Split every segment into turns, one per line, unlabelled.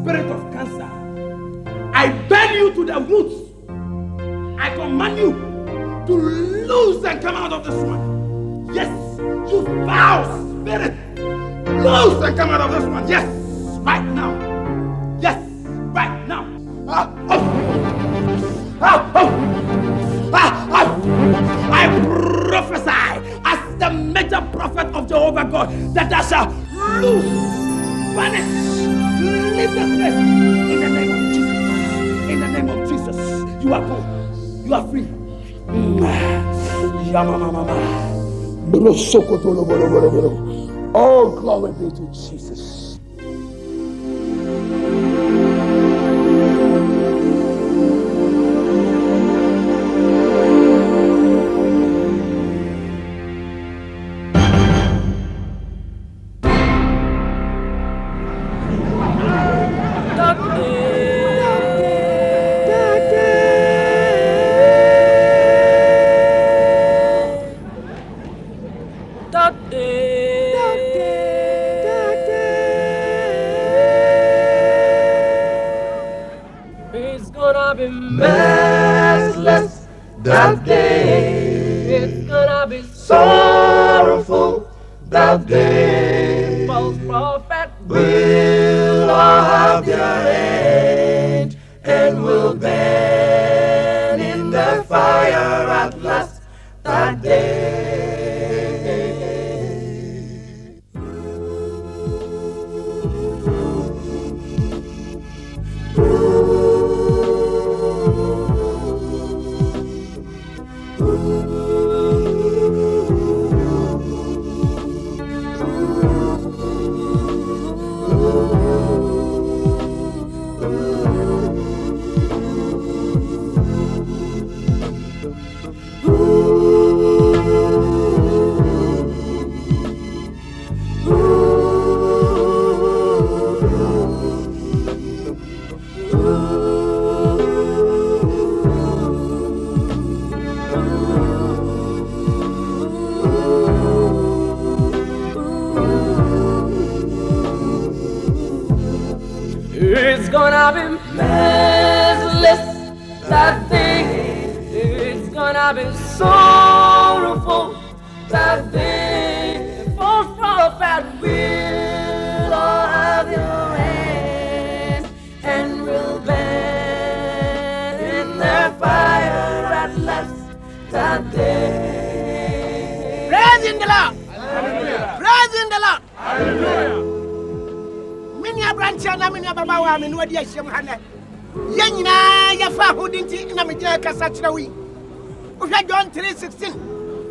spirit of cancer, I burn you to the roots. I command you to loose and come out of this one. Yes, you foul spirit, loose and come out of this one. Yes, right now. Yes, right now. I prophesy as the major prophet of Jehovah God that I shall loose, vanish, leave the place in the name of Jesus. In the name of Jesus, you are gone. You are free. Oh, glory be to Jesus.
It's gonna be merciless that day. It's gonna be sorrowful that day. False prophet will all have their end and will burn in the fire at last that day. It's gonna be merciless that day. It's gonna be sorrowful that day. False prophet will all have your hand and will burn in their fire at last that day.
Praise in the Lord.
Hallelujah.
Praise in the Lord.
Hallelujah.
Minya branch na minya baba wa me no adi ahyem ha ne. Ye nyina ya fa hodinti na me gye kasa kyerɛ wi. Ohwɛ John 3:16.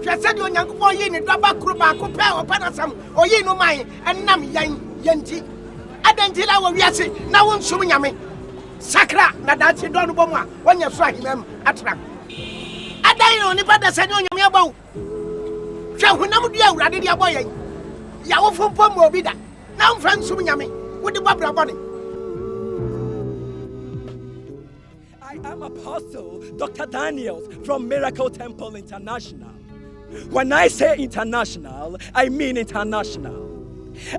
Hwɛ sɛ de Onyankopɔn yi ne dɔba koro ba ko pɛ o panasam. Oyi no man enam yan yenti. Adanti la wo wiase na wo nsum nyame. Sakra na dachi dɔ no bɔ mu a wonya so ahimam atra. Adan no nipa da sɛ ne onyame abawo. Hwɛ honam dua awurade de abɔ yan. Ya wo fompo mo obi da. Na mfa nsum nyame.
I am Apostle Dr. Daniels from Miracle Temple International. When I say international, I mean international.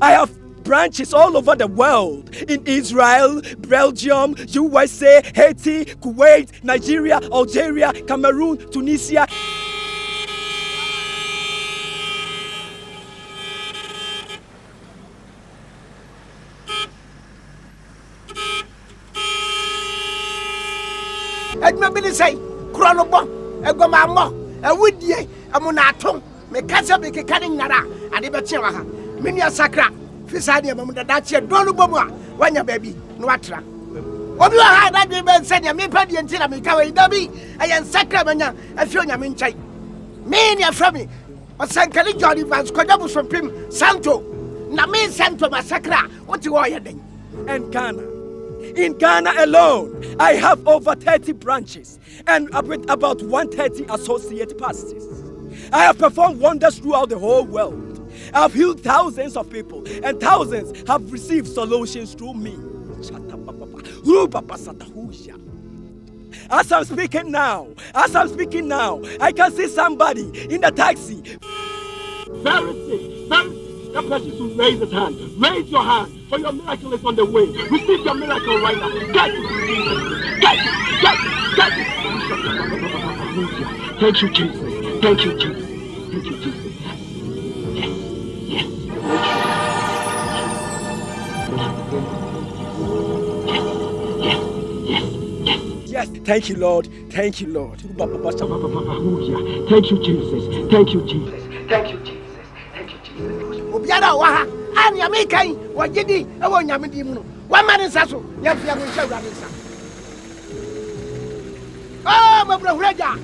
I have branches all over the world, in Israel, Belgium, USA, Haiti, Kuwait, Nigeria, Algeria, Cameroon, Tunisia.
Edmabili say, Chronobo, Egomamo, a woodie, a monatum, Mekasa Bikaning Nara, and Ibachiwaha, Minia Sacra, Fisadia, Mamadachi, Donuboma, when your baby, Nuatra. What you had that baby said, your mipadi and Tina Mikawa, Dabi, I am Sacramania, and Fiona Minchai. Mania from me, or Sankali Johnny Vans, Kodabus from Pim, Santo, Name Santo Massacra, what you are heading.
And Ghana. In Ghana alone, I have over 30 branches and about 130 associate pastors. I have performed wonders throughout the whole world. I have healed thousands of people, and thousands have received solutions through me. As I'm speaking now, I can see somebody in the taxi.
Very sick. That person should raise his hand. Raise your hand. For your miracle is on the way. Receive your miracle right now. Get it. Get it. Get it. Get it. Thank you, Jesus. Thank you, Jesus. Thank you, Jesus. Yes. Yes.
Yes, thank you, Lord. Thank you, Lord.
Thank you, Jesus. Thank you, Jesus. Thank you, Jesus. Thank you, Jesus.
Obiara wa ha, anya me kan, wo gidi e wo nyame di mu no. Wa ma ne nsa so, ya fia ko nsa wura ne nsa. Oh, mabura huraja.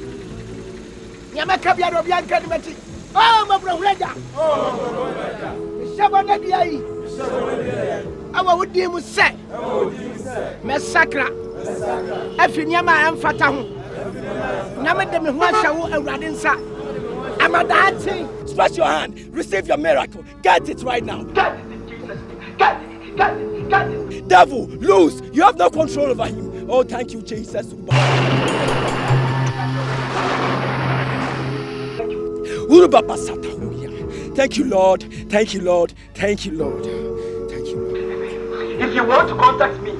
Nyame ka bia do bia nka ni mati. Oh, mabura huraja. Oh, mabura huraja. Shabo na dia yi. Shabo na dia yi. Awa wodi mu se. Awa wodi mu se. Mesakra. Afi nyama amfata ho. Nyame de me ho ahwa wo awurade nsa. Amadati.
Stretch your hand. Receive your miracle. Get it right now.
Get it in Jesus' name. Get it. Get it. Get it.
Devil, loose. You have no control over him. Oh, thank you, Jesus. Thank you, Lord. Thank you, Lord. Thank you, Lord. Thank you, Lord.
If you want to contact me,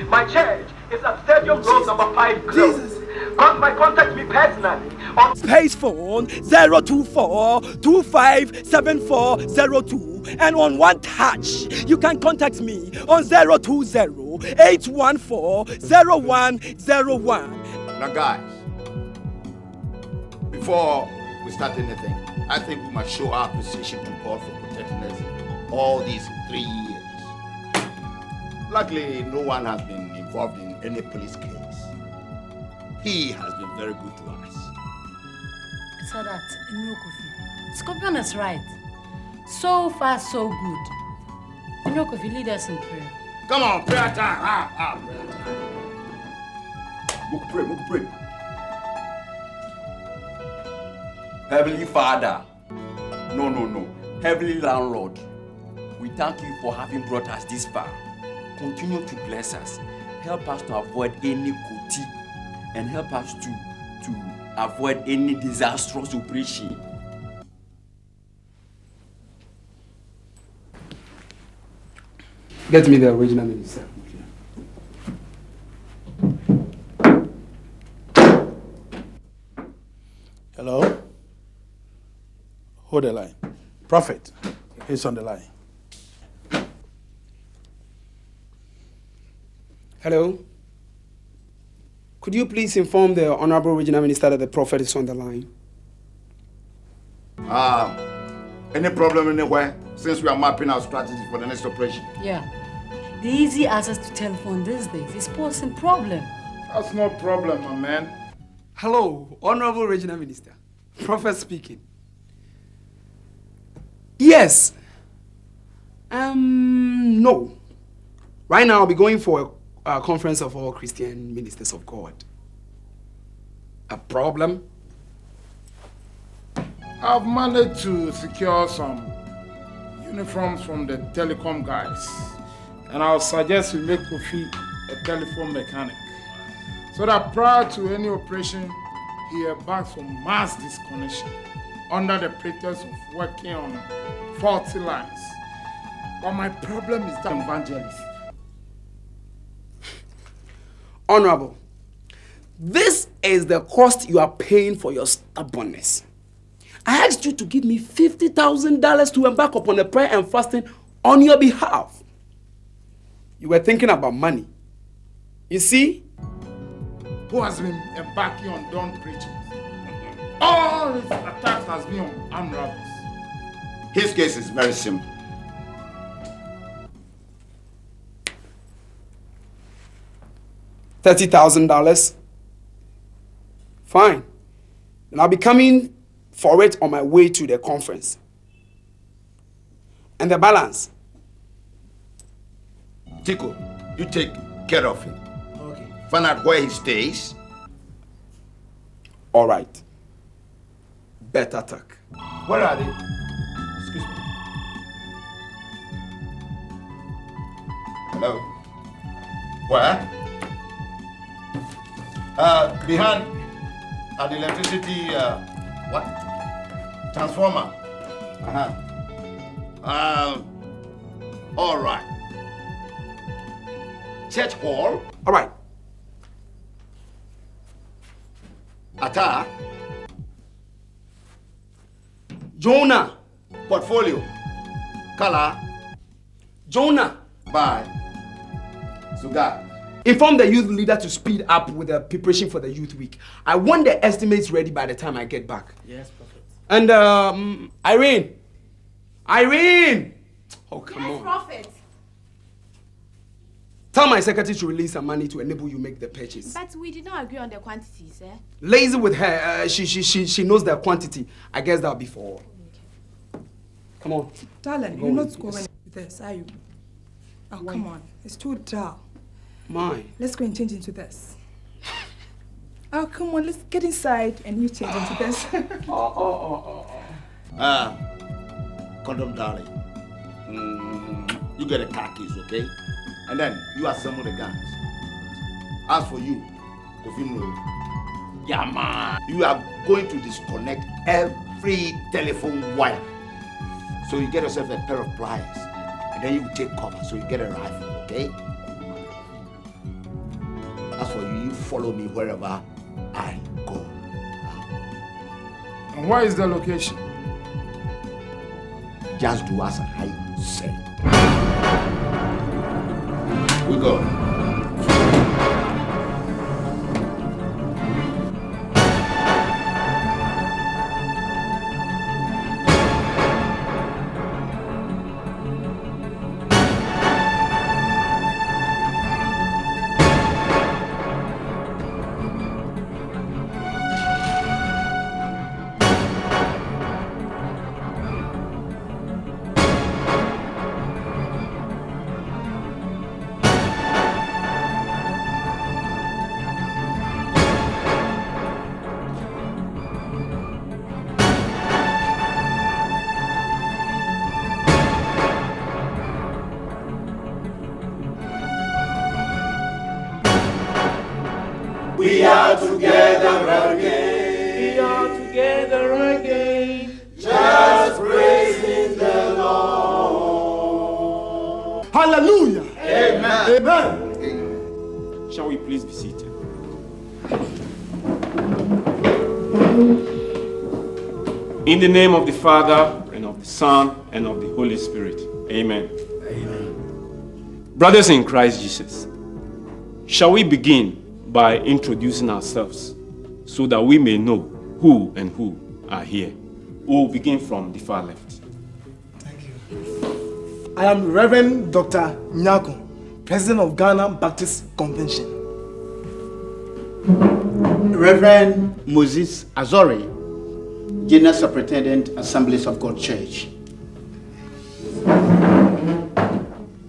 my church is at Stadium Road number 5 close. Contact me personally on
Space phone 024-257402, and on one touch you can contact me on 020-814-0101.
Now guys, before we start anything, I think we must show our appreciation to God for protecting us all these 3 years. Luckily, no one has been involved in any police case. He has been very good to us.
So that, Scorpion is right. So far, so good. Inokofi, lead us in prayer.
Come on, prayer time. Prayer time. We'll pray.
Heavenly Father, no. Heavenly Landlord, we thank you for having brought us this far. Continue to bless us. Help us to avoid any kuti and help us to avoid any disastrous operation.
Get me the original minister.
Hello? Hold the line. Prophet, he's on the line.
Hello? Could you please inform the Honorable Regional Minister that the Prophet is on the line?
Any problem anywhere since we are mapping our strategy for the next operation?
Yeah. The easy access to telephone these days is posing problem.
That's no problem, my man.
Hello, Honorable Regional Minister. Prophet speaking. Yes. No. Right now I'll be going for a conference of all Christian ministers of God. A problem?
I've managed to secure some uniforms from the telecom guys. And I'll suggest we make Kofi a telephone mechanic, so that prior to any operation, he embarks on mass disconnection under the pretext of working on faulty lines. But my problem is that evangelist.
Honorable, this is the cost you are paying for your stubbornness. I asked you to give me $50,000 to embark upon a prayer and fasting on your behalf. You were thinking about money. You see?
Who has been embarking on dawn preaching? All his attacks has been on armed robbers.
His case is very simple.
$30,000? Fine. Then I'll be coming for it on my way to the conference. And the balance?
Tico, you take care of him.
Okay.
Find out where he stays.
All right. Better talk.
Where are they? Excuse me. Hello? Where? Behind an electricity, what? Transformer. All right. church hall.
All right.
Attire.
Jonah.
Portfolio. Color.
Jonah.
By. Sugar.
Inform the youth leader to speed up with the preparation for the youth week. I want the estimates ready by the time I get back.
Yes, Prophet.
And Irene. Oh, come on.
Prophet.
Tell my secretary to release some money to enable you make the purchase.
But we did not agree on the quantities, eh?
Lazy with her. She knows the quantity. I guess that'll be for all. Okay. Come on.
Darling, you're not going with this, are you? Oh, come on. It's too dull.
Mine.
Let's go and change into this. Oh, come on. Let's get inside and you change into this.
Condom, darling. You get the car keys, okay? And then you assemble the guns. As for you, yeah, man, you are going to disconnect every telephone wire. So you get yourself a pair of pliers, and then you take cover. So you get a rifle, okay? As for you, you follow me wherever I go.
And where is the location?
Just do as I say. We go.
We are together again. We are together again. Just praising the Lord.
Hallelujah.
Amen.
Amen.
Shall we please be seated? In the name of the Father, and of the Son, and of the Holy Spirit. Amen.
Amen.
Brothers in Christ Jesus, shall we begin by introducing ourselves so that we may know who and who are here? We'll begin from the far left.
Thank you. I am Reverend Dr. Nyako, President of Ghana Baptist Convention.
Reverend Moses Azori, General Superintendent, Assemblies of God Church.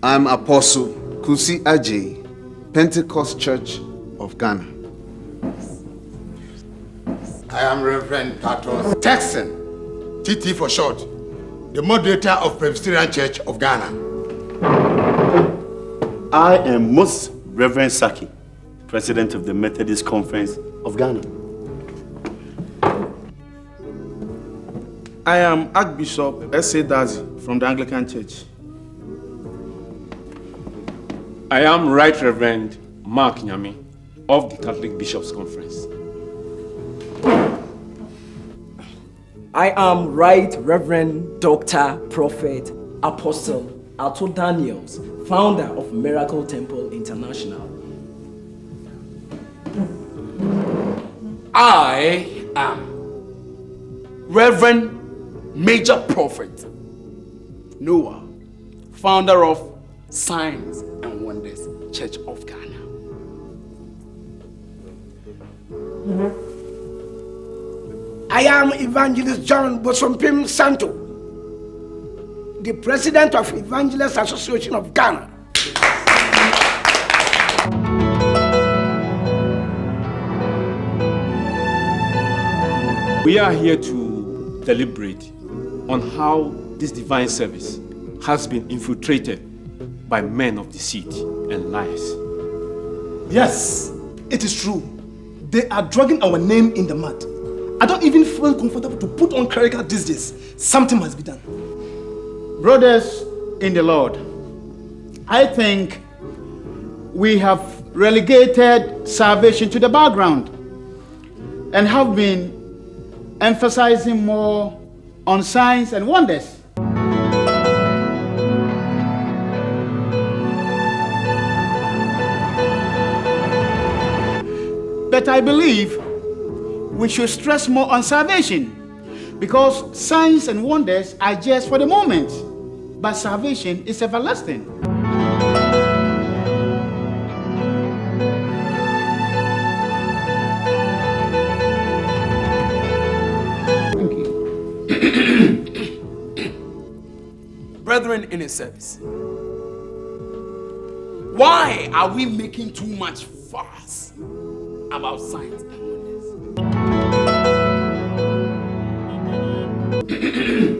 I'm Apostle Kusi Ajay, Pentecost Church of Ghana.
I am Reverend Tatos Texan, TT for short, the moderator of Presbyterian Church of Ghana.
I am Most Reverend Saki, President of the Methodist Conference of Ghana.
I am Archbishop S.A. Dazi from the Anglican Church.
I am Right Reverend Mark Nyami of the Catholic Bishops' Conference.
I am Right Reverend Dr. Prophet Apostle Ato Daniels, founder of Miracle Temple International.
I am Reverend Major Prophet Noah, founder of Signs and Wonders Church of Ghana.
I am Evangelist John Bosompim Santo, the President of Evangelists Association of Ghana.
We are here to deliberate on how this divine service has been infiltrated by men of deceit and lies.
Yes, it is true. They are dragging our name in the mud. I don't even feel comfortable to put on clerical these days. Something must be done.
Brothers in the Lord, I think we have relegated salvation to the background and have been emphasizing more on signs and wonders. But I believe we should stress more on salvation, because signs and wonders are just for the moment, but salvation is everlasting.
Brethren in his service, why are we making too much fuss about signs and wonders?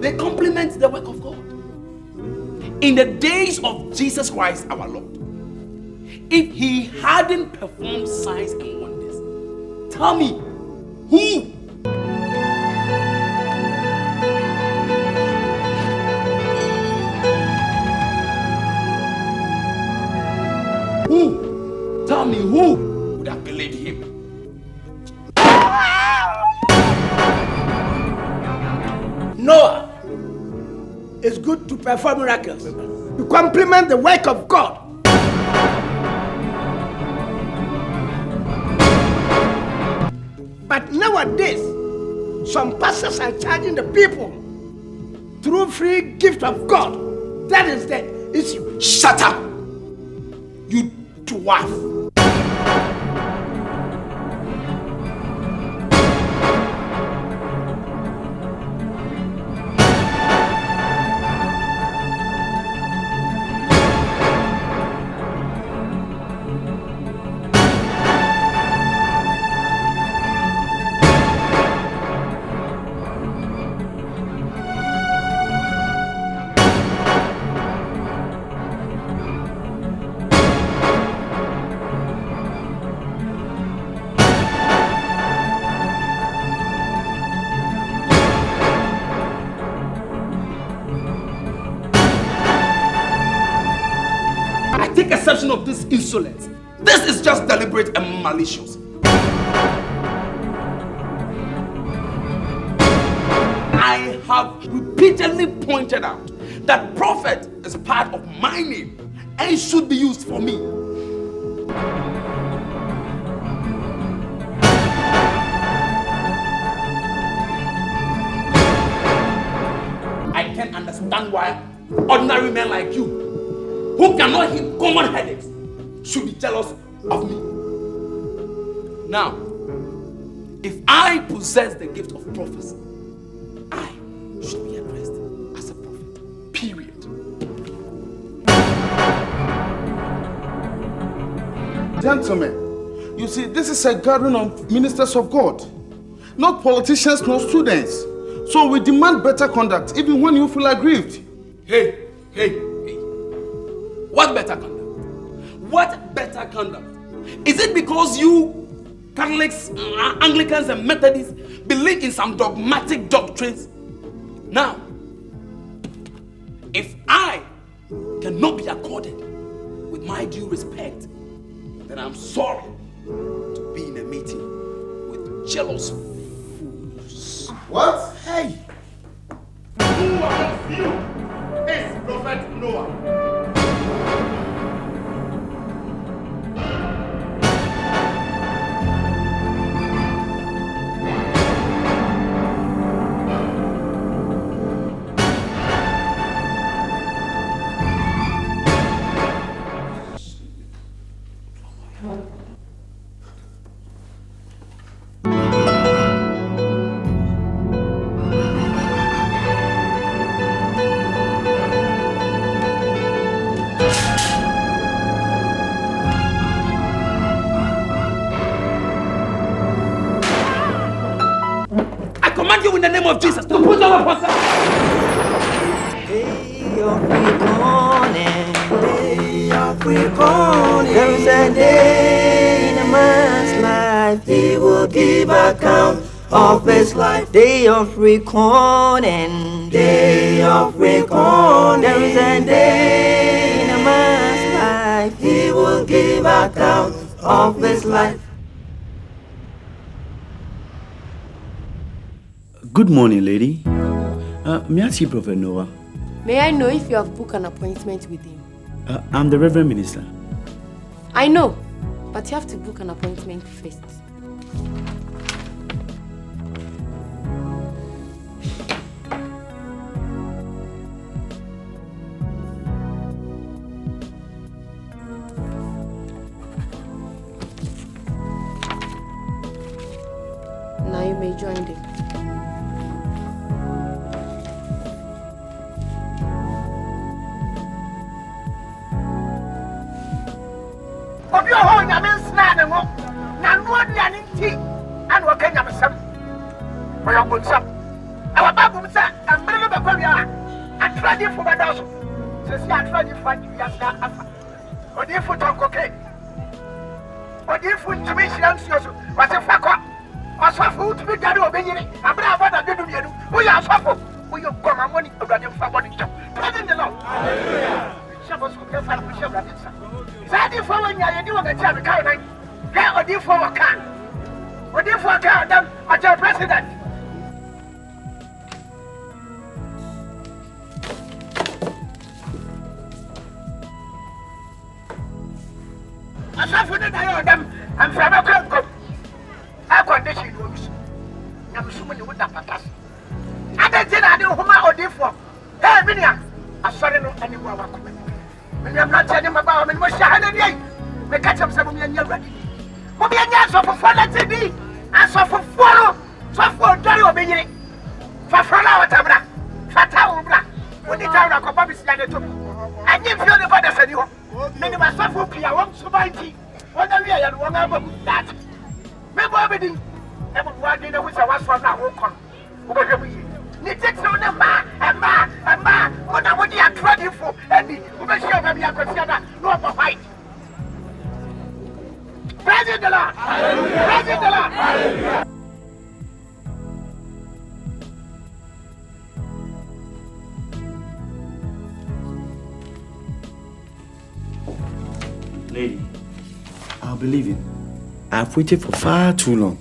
They complement the work of God. In the days of Jesus Christ our Lord, if he hadn't performed signs and wonders, tell me, who? Who? Tell me, who would have believed him?
Noah is good to perform miracles, to complement the work of God. But nowadays, some pastors are charging the people through free gift of God. That is the issue.
Shut up, you dwarf. Of this insolence. This is just deliberate and malicious. I have repeatedly pointed out that prophet is part of my name and should be used for me. I can't understand why ordinary men like you, who cannot hit common headaches, should be jealous of me. Now, if I possess the gift of prophecy, I should be addressed as a prophet. Period.
Gentlemen, you see, this is a gathering of ministers of God, not politicians nor students. So we demand better conduct, even when you feel aggrieved.
Hey. What better conduct? What better conduct? Is it because you Catholics, Anglicans and Methodists believe in some dogmatic doctrines? Now, if I cannot be accorded with my due respect, then I'm sorry to be in a meeting with jealous fools.
What?
Hey!
Who amongst you is Prophet Noah?
In the name of Jesus, to put our pastor.
Day of reckoning, there is a day in a man's life he will give account of his life. Day of reckoning, there is a day in a man's life he will will give account of his life.
Good morning, lady. May I see Prophet Noah?
May I know if you have booked an appointment with him?
I'm the Reverend Minister.
I know, but you have to book an appointment first. Now you may join them.
Obi oho nyame nsna ne ho na no dia ne nti ana waka nyame sam oyo bonsam awa babu msa amre no bakwa bia atradi fo badaso sesi atradi fo adi ya sa afa odi fo tonkoke odi fo ntimi hyiram sioso wate fakwa asafo utumi gade obenyire abra abada dedu mienu wo ya asafo wo yo goma moni odade fa bodi cham praise the Lord hallelujah shabo so ke fa ko shabo ratsa Sadi for when you do the job, can I? Odi for a can. Odi for a can, them at your president. I saw for the day of them and from a come. I condition rooms. I'm assuming you would have pass. I didn't know whom I odi for. Hey, Minia, I saw no anyone. I'm not telling him about him. What's your day? We catch him some million years ready. But we are not so for fun at me. I saw for follow. So for Dolly obeying. For Frola Tabra. Fatah Ubra. When the town of Copa is like a I give you the father said you. Many must suffer Pia won't survive. What are we and one of that? Remember everything. Never one dinner which I was from now. Ni takes on a man, what I would have tried for, and the sure maybe I could see that no more fight. Praise the Lord! Praise the Lord!
Lady, I'll believe it. I've waited for far too long.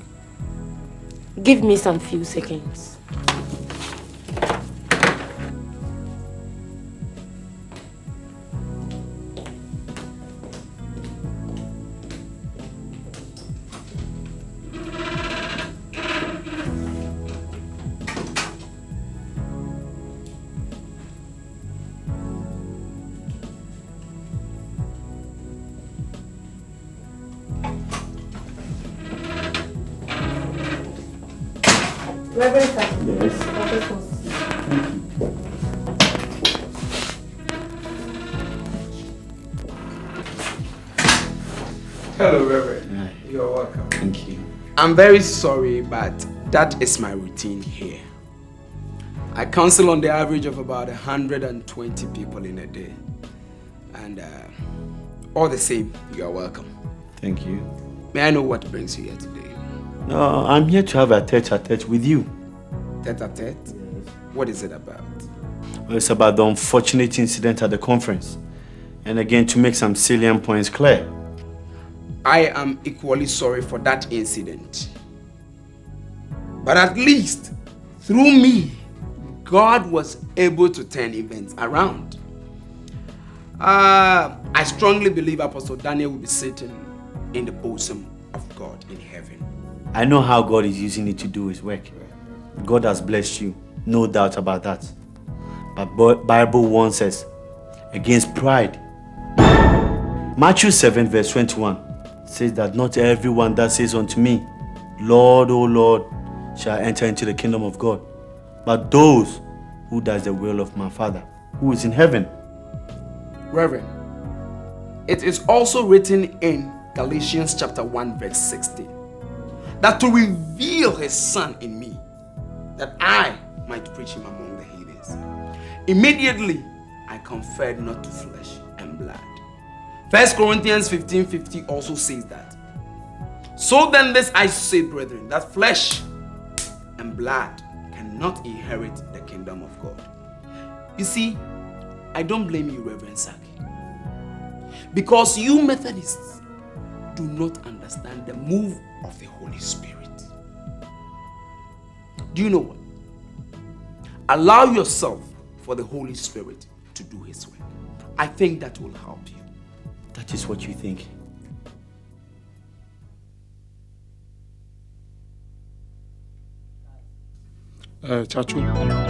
Give me some few seconds. Reverend Saki.
Yes.
Hello, Reverend.
Hi.
You're welcome.
Thank you.
I'm very sorry, but that is my routine here. I counsel on the average of about 120 people in a day. And all the same, you are welcome.
Thank you.
May I know what brings you here today?
No, I'm here to have a tete-a-tete with you.
Tete-a-tete? Yes. What is it about?
Well, it's about the unfortunate incident at the conference. And again, to make some salient points clear.
I am equally sorry for that incident. But at least, through me, God was able to turn events around. I strongly believe Apostle Daniel will be sitting in the bosom of God in heaven.
I know how God is using it to do his work. God has blessed you, no doubt about that. But Bible warns us against pride. Matthew 7 verse 21 says that not everyone that says unto me, Lord, O Lord, shall enter into the kingdom of God, but those who does the will of my Father, who is in heaven.
Reverend, it is also written in Galatians chapter 1 verse 16 that to reveal his Son in me, that I might preach him among the heathens. Immediately, I conferred not to flesh and blood. 1 Corinthians 15:50 also says that. So then this I say, brethren, that flesh and blood cannot inherit the kingdom of God. You see, I don't blame you, Reverend Saki, Because you Methodists do not understand the move of the Holy Spirit. Do you know what? Allow yourself for the Holy Spirit to do His work. I think that will help you.
That is what you think.
Chachu,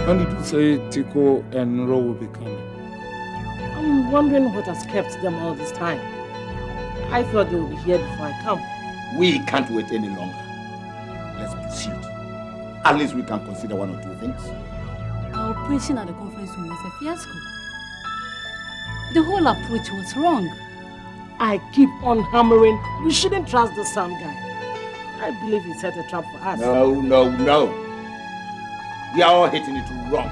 when did you say Tico and Ro will be coming?
I'm wondering what has kept them all this time. I thought they would be here before I come.
We can't wait any longer. Let's proceed. At least we can consider one or two things.
Our operation at the conference room was a fiasco. The whole approach was wrong.
I keep on hammering. We shouldn't trust the Sam guy. I believe he set a trap for us.
No. We are all hitting it wrong.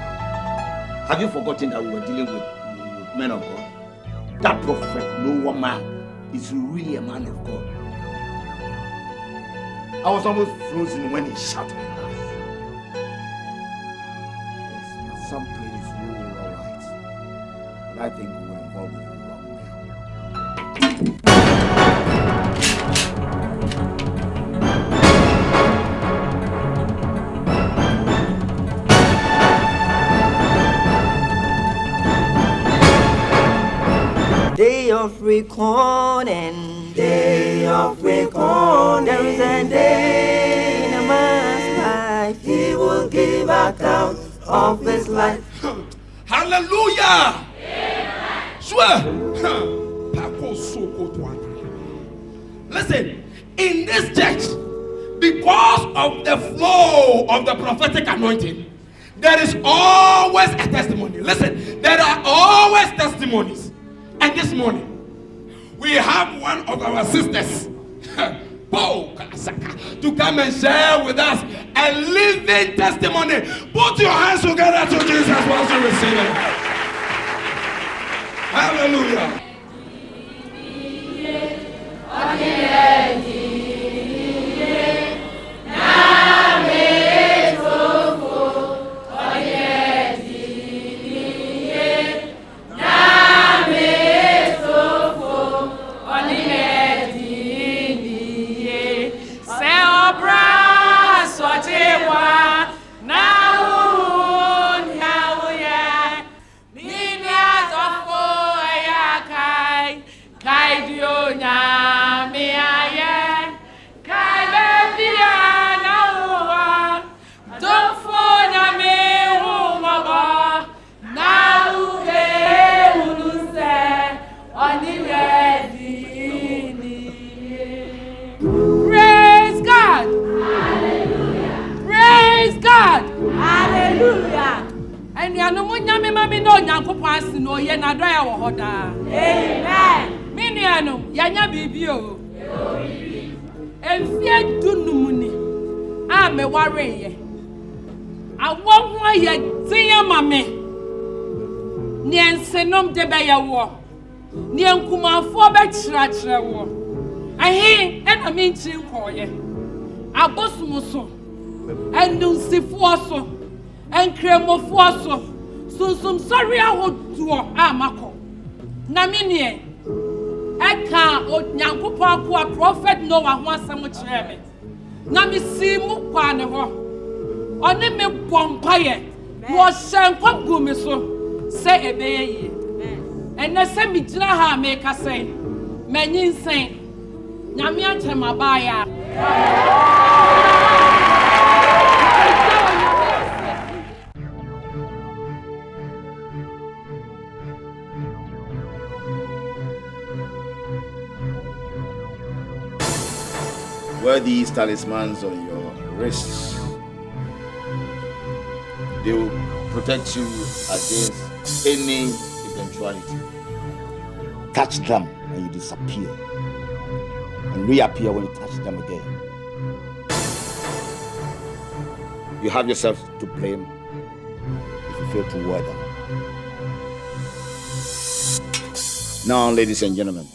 Have you forgotten that we were dealing with men of God? That prophet, no man, is really a man of God. I was almost frozen when he shouted at us. Yes, some places we were all right. But I think we were involved with the wrong
Day of reckoning, day of reckoning. There is a day in a man's life. He will give account of his life.
Hallelujah! Swear. Listen, in this church, because of the flow of the prophetic anointing, there is always a testimony. Listen, there are always testimonies. And this morning, we have one of our sisters to come and share with us a living testimony. Put your hands together to Jesus once you receive it. Hallelujah.
Amen. Miniano, yanya bibio. Enfie dunumuni. Ame wareye. Awonwa ye tiya mame. Ni ensenom de be ye wo. Ni enkumafo be kirakire wo. Ahe ena me nchi nkoye. Abosumuso. Endunsifo so. Enkremofo so. Sunsum sorry ahoduo amako. Na minie eka onyankopon akwa prophet Noah ho asem kire me. Na mi si mu kwa ne ho. Oni me bompaye. Wo hyenkom gu me so se ebeye yi. Enne se mi gina ha me ka sei. Manyinsen. Nyame atema baaya.
Wear these talismans on your wrists. They will protect you against any eventuality. Touch them and you disappear. And reappear when you touch them again. You have yourself to blame if you fail to wear them. Now, ladies and gentlemen,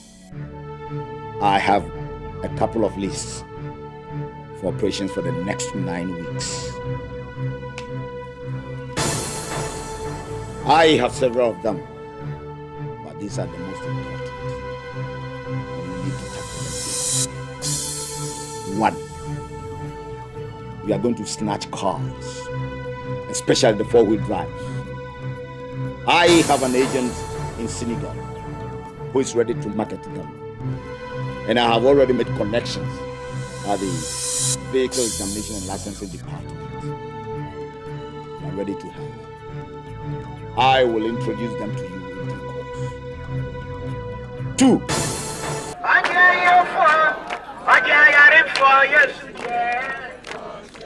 I have a couple of lists for operations for the next 9 weeks. I have several of them, but these are the most important. one, we are going to snatch cars, especially the four-wheel drives. I have an agent in Senegal who is ready to market them. And I have already made connections at the Vehicle Examination and Licensing Department. They are ready to help. I will introduce them to you in due course. 2.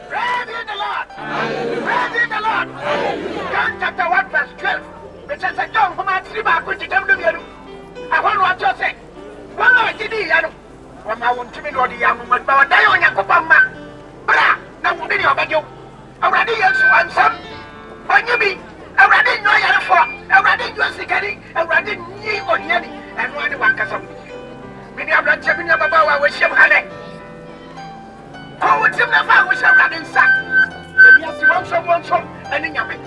Praise the Lord! Praise the Lord! John chapter 1 verse 12. It says, John, whom I see back with the devil, I want what you say. One of the Yano. From I want to be the young woman, but I don't have a Bra, now will be your bed. Already, yes, one son. When you be, already know you're for, already you're sick, already knee on Yanni, and one can some. Many of the Jimmy Baba was your honey. Oh, what's your never wish I ran inside? Yes, you want some, and in your way.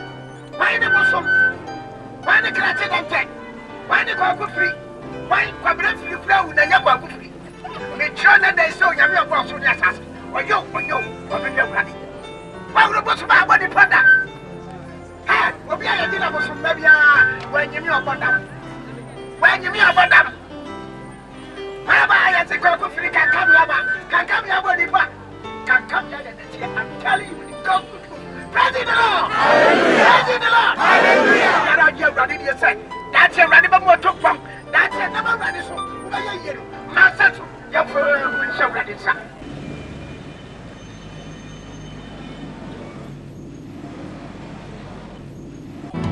Why the Muslim? Why the Created and Tech? Why the Coco Free? Why Quadrant you flow in a Yabu Free? Make sure that they saw your boss with that ass. Or you, or your money. Why would the my body put that? Ah, will be a dinner was from maybe when you knew about them. When you knew about them. Wherever I say Coco Free can come your body back. Can come here and I'm telling you, go. Praise the Lord! Praise the Lord! Hallelujah! That's a radical motor pump. That's a number radical. Master, your first show ready, sir.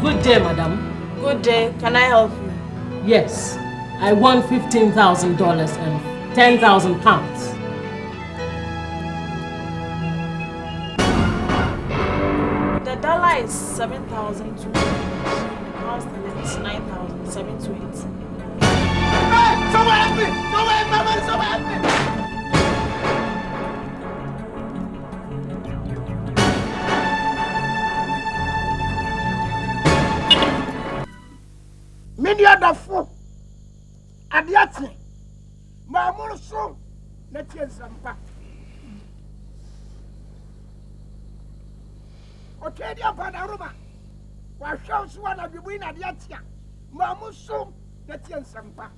Good day, madam.
Good day. Can I help you?
Yes. I won $15,000 and 10,000 pounds.
The dollar is 7,200. The pound sterling is 9,720.
Hey! Someone help me! Someone help me! Many other fool. At the end, my mother so let you some back. Okay, dear Padaruma. Why shows one of the win at the end? Mamma so let you some back.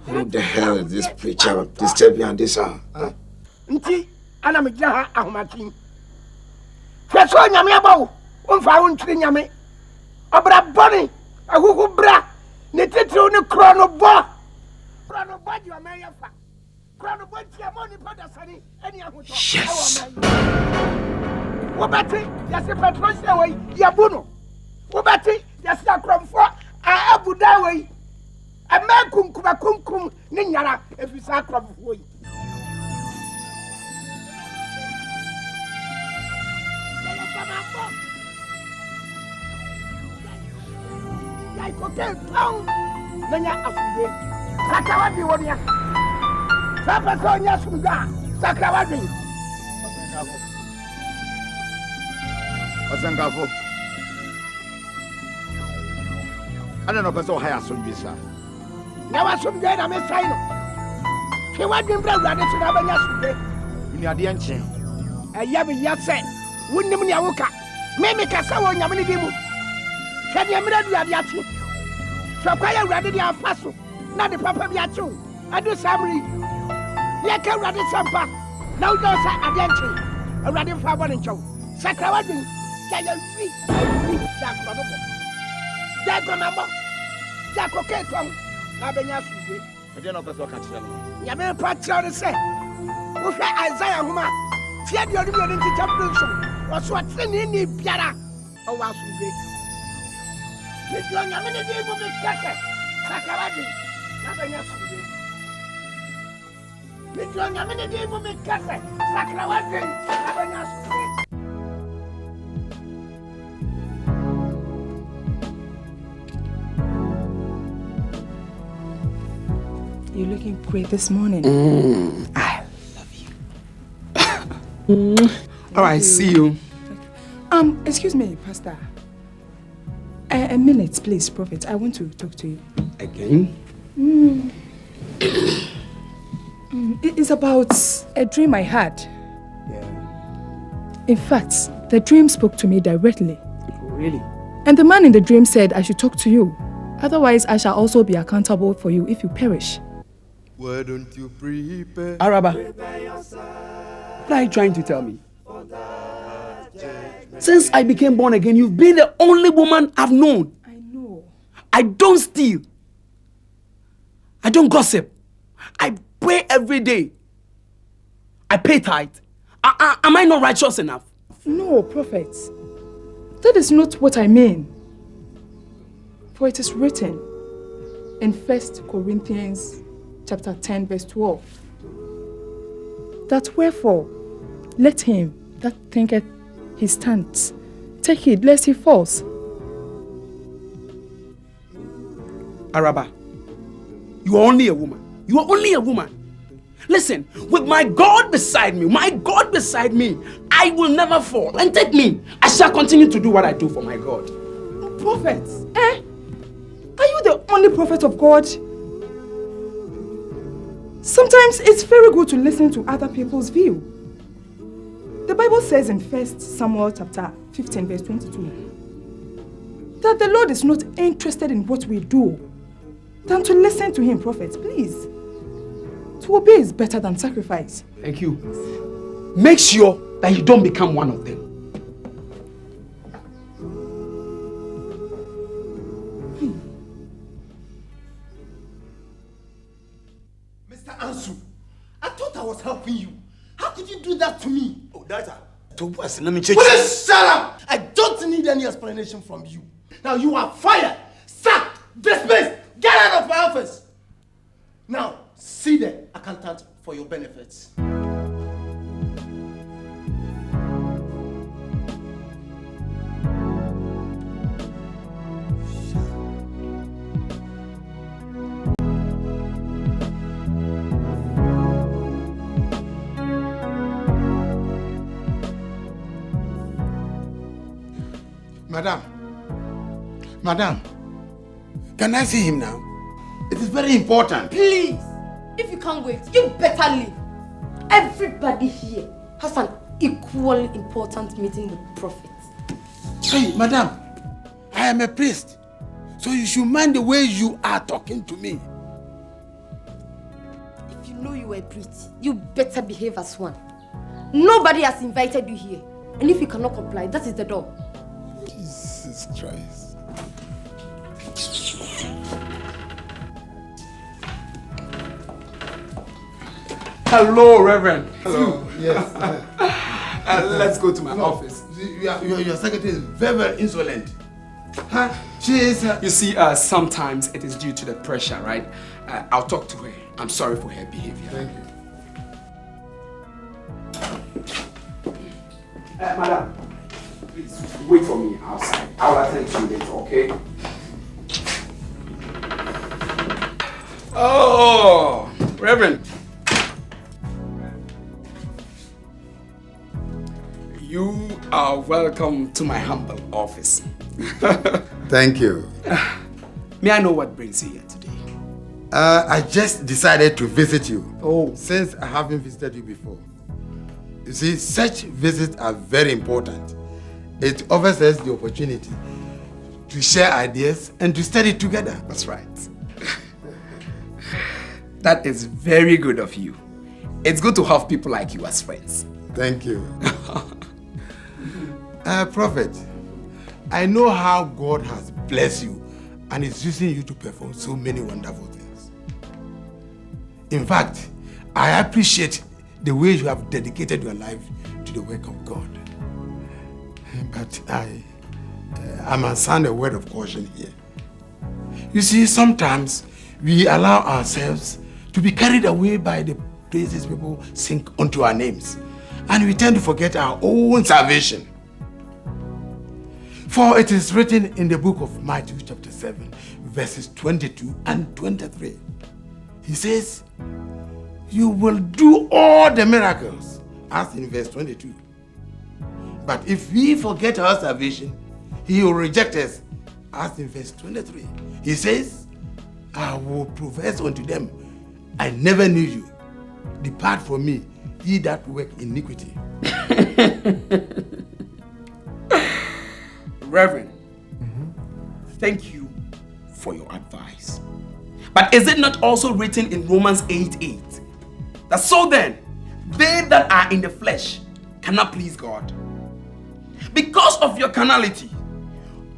Who the hell is this preacher disturbing at this hour?
Nti, ana me gya ha ahomatin. Hwɛ so nyame abawo, womfa wo ntiri nyame. Obra bɔne, ahuhu bra, ne titiriw ne korɔ no bɔ. Korɔ no bɔ di ɔman yɛ fa. Korɔ no bɔ ntia ma onipa dasani ɛne ahotɔ. Yes. Wobɛte, yɛse Petrosia wei, yɛbu no. Wobɛte, yɛse akorɔmfoɔ a abuda wei. Ɛmɛ kunkum ne nyara efisa akorɔmfoɔ yi. Okay, pound. Nanya afuwe. Sakrawadi wonia. Papa sonya sunga. Sakrawadi.
Osangafo. Ana no person haya sunbisa.
Na wa sunga na me sai no. Ke wa dwem bra urade so na banya sunga.
Ni ade enche.
Eya be ya se. Wonnim ne awoka. Me kasa wo nyame ne bi mu. Ke ne mra urade ati. So kwaya urade dia afaso na de papa bi achew adu samri ye ka urade sampa na wo sa adenche urade fa bo ne nchew sakrawadin ya ya wi da ko no bo da ko na bo da ko ke tom na benya suwe
e de no person ka kire no
ya me pa kire no se wo hwe Isaiah homa tie de odi bi nti chapter so wo so atene ni biara o wa suwe. You're not going to be able to get it. Sakawadi. Nabanya sude. You're not going to be able to get it. Sakawadi. Nabanya sude.
You're looking great this morning.
I love you. All right, see you.
Excuse me, Pastor. A minute, please, Prophet. I want to talk to you.
Again?
It's about a dream I had.
Yeah.
In fact, the dream spoke to me directly.
Really?
And the man in the dream said I should talk to you. Otherwise, I shall also be accountable for you if you perish.
Why don't you prepare?
Araba, what are you trying to tell me? Since I became born again, you've been the only woman I've known.
I know.
I don't steal. I don't gossip. I pray every day. I pay tithe. Am I not righteous enough?
No, Prophet. That is not what I mean. For it is written in 1 Corinthians chapter 10, verse 12, that wherefore let him that thinketh he stands take heed lest he falls.
Araba, you are only a woman. You are only a woman. Listen, with my God beside me, I will never fall. And take me, I shall continue to do what I do for my God.
Prophet, are you the only prophet of God? Sometimes it's very good to listen to other people's view. The Bible says in 1 Samuel chapter 15 verse 22 that the Lord is not interested in what we do than to listen to him, prophet. Please. To obey is better than sacrifice.
Thank you. Make sure that you don't become one of them.
Mr. Ansu, I thought I was helping you. How could you do that to me?
Oh, that's let me check.
Shut up! I don't need any explanation from you. Now you are fired, sacked, dismissed. Get out of my office. Now, see the accountant for your benefits.
Madam, can I see him now? It is very important.
Please, if you can't wait, you better leave. Everybody here has an equally important meeting with the prophet.
Hey, madam, I am a priest, so you should mind the way you are talking to me.
If you know you are a priest, you better behave as one. Nobody has invited you here. And if you cannot comply, that is the door.
Jesus Christ.
Hello, Reverend.
Hello. Yes.
Let's go to my office.
Your secretary is very, very insolent. Huh? She is.
You see, sometimes it is due to the pressure, right? I'll talk to her. I'm sorry for her behavior.
Thank you.
Madam, please wait for me outside. I'll attend to you later, okay? Oh, Reverend. You are welcome to my humble office.
Thank you.
May I know what brings you here today?
I just decided to visit you.
Oh.
Since I haven't visited you before. You see, such visits are very important. It offers us the opportunity to share ideas and to study together.
That's right. That is very good of you. It's good to have people like you as friends.
Thank you. Prophet, I know how God has blessed you and is using you to perform so many wonderful things. In fact, I appreciate the way you have dedicated your life to the work of God. But I must sound a word of caution here. You see, sometimes we allow ourselves to be carried away by the praises people sing unto our names, and we tend to forget our own salvation. For it is written in the book of Matthew chapter 7, verses 22 and 23. He says, you will do all the miracles, as in verse 22. But if we forget our salvation, he will reject us as in verse 23. He says, I will profess unto them, I never knew you. Depart from me, ye that work iniquity.
Reverend, thank you for your advice. But is it not also written in Romans 8:8 that so then, they that are in the flesh cannot please God? Because of your carnality,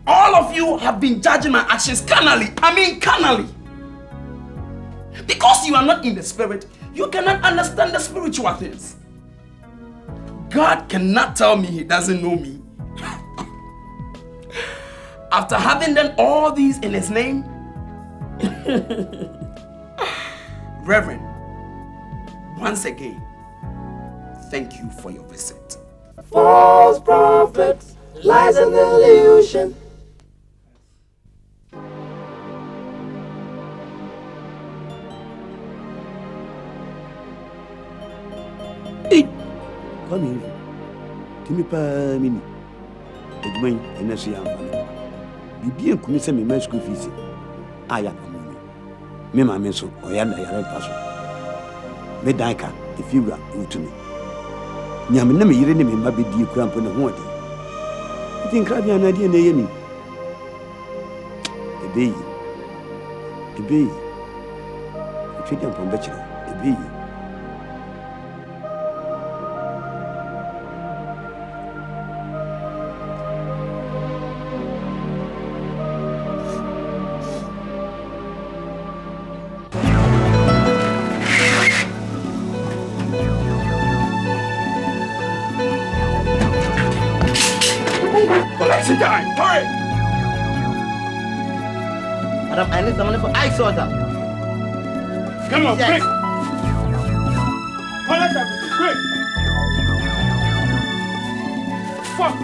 all of you have been judging my actions carnally. Carnally. Because you are not in the spirit, you cannot understand the spiritual things. God cannot tell me he doesn't know me. After having done all these in his name, Reverend, once again, thank you for your visit.
False prophets, lies and illusion.
Come here. Give me a minute. It's mine, and I see I'm funny. Bibi and Kumisa, my school fees. I am a movie. Me, my menso, or Yanda Yaran Paso. Medaika, if you are to me. Yamanami, you didn't mean my big dear cramp on the water. You think Crabby an idea near me? A baby. A baby. A chicken from Bachelor. A baby.
Collection time! Hurry!
Madam, I need some money for ice water.
Come on,
Yes.
quick! Collect everything, quick! Fuck!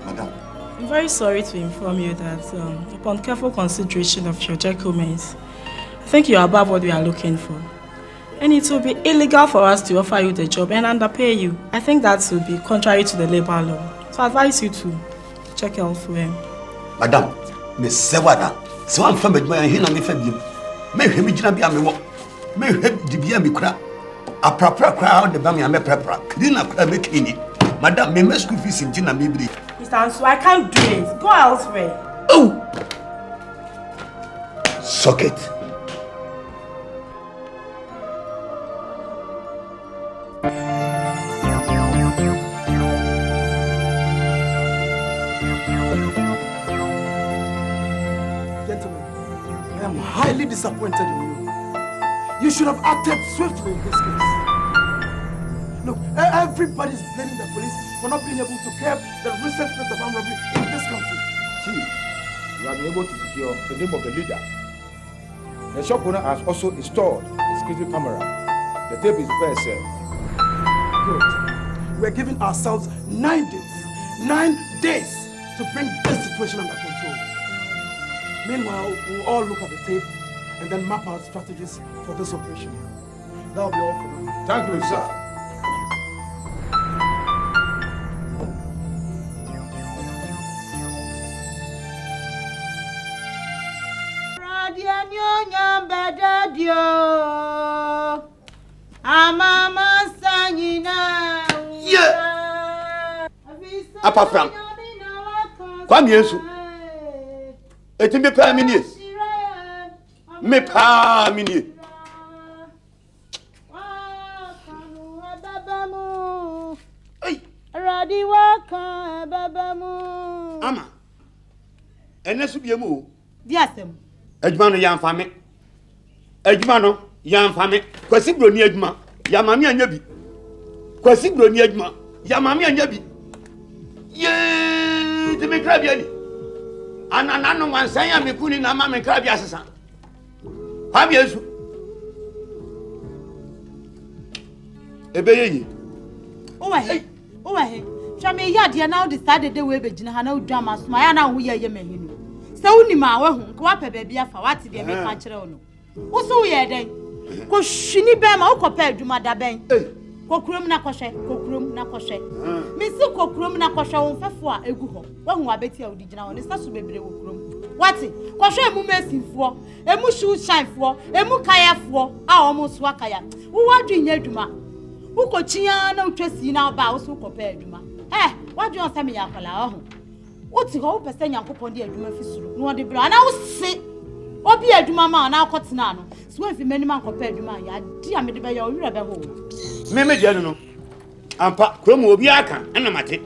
Madam. I'm very sorry to inform you that upon careful consideration of your documents, I think you are above what we are looking for. And it will be illegal for us to offer you the job and underpay you. I think that will be contrary to the labor law. So I advise you to check elsewhere.
Madam, Miss Sewada, so I'm from my hand on the Fabian. Make him be a me. Make him be a micra. A proper crowd, the Bammy, I'm a prepper. Clean up a bikini. Madam, me school fees in Gina Mibri.
Mr. Ansu, I can't do it. Go elsewhere.
Oh! Socket.
Gentlemen, I am highly disappointed in you. You should have acted swiftly in this case. Look, everybody's blaming the police for not being able to curb the recent threat of armed robbery in this country.
Chief, you have been able to secure the name of the leader. The shop owner has also installed a security camera. The tape is very safe.
Good. We're giving ourselves 9 days. 9 days to bring this situation under control. Meanwhile, we'll all look at the tape and then map out strategies for this operation. That'll be all for now.
Thank you, sir.
Apa from Kwame Yesu. Eti me pa mini. Me pa mini.
Radi waka babamu.
Ama. Ene su bie mu.
Diasem.
Adwuma no yamfa me. Adwuma no yamfa me. Kwasi broni adwuma. Ya mame anya bi. Kwasi broni adwuma. Ya mame anya bi. Ye, de me kra bia ni.
Ananano wansanya mikuni na mama krabi asesa. Habi yesu. Ebeyeyi.
Owa he. Chame yade na wo decide de we begina ha na odwama so ma ya na wo ye mahinu. Se woni ma we hu ko wape ba bia fa wate de me ka kire wo no. Wo so ye den. Ko hwini be ma wo kopa adwuma da ben. Kokurom na kohwe, kokurom na kohwe. Me si kokurom na kohwe wo mfefo a egu ho. Wo hu abeti a wo digina wo ne saso bebre wo kurom. Wati, kohwe emu mesinfo, emu shoe shinefo, emu kayafo a wo mo so akaya. Wo wadwe nya adwuma. Wo kochia na utwasi na ba wo so kopa adwuma. Wadwe on same yakola ho. Wo ti ho wo pese nyankopon de adwuma fi suru. No de bra na wo se. Obi adwuma ma na akotena no. So efi mani man kopa adwuma ya di a me de be ya owura be ho.
Meme dia no. Ampa kromo obi aka na mate.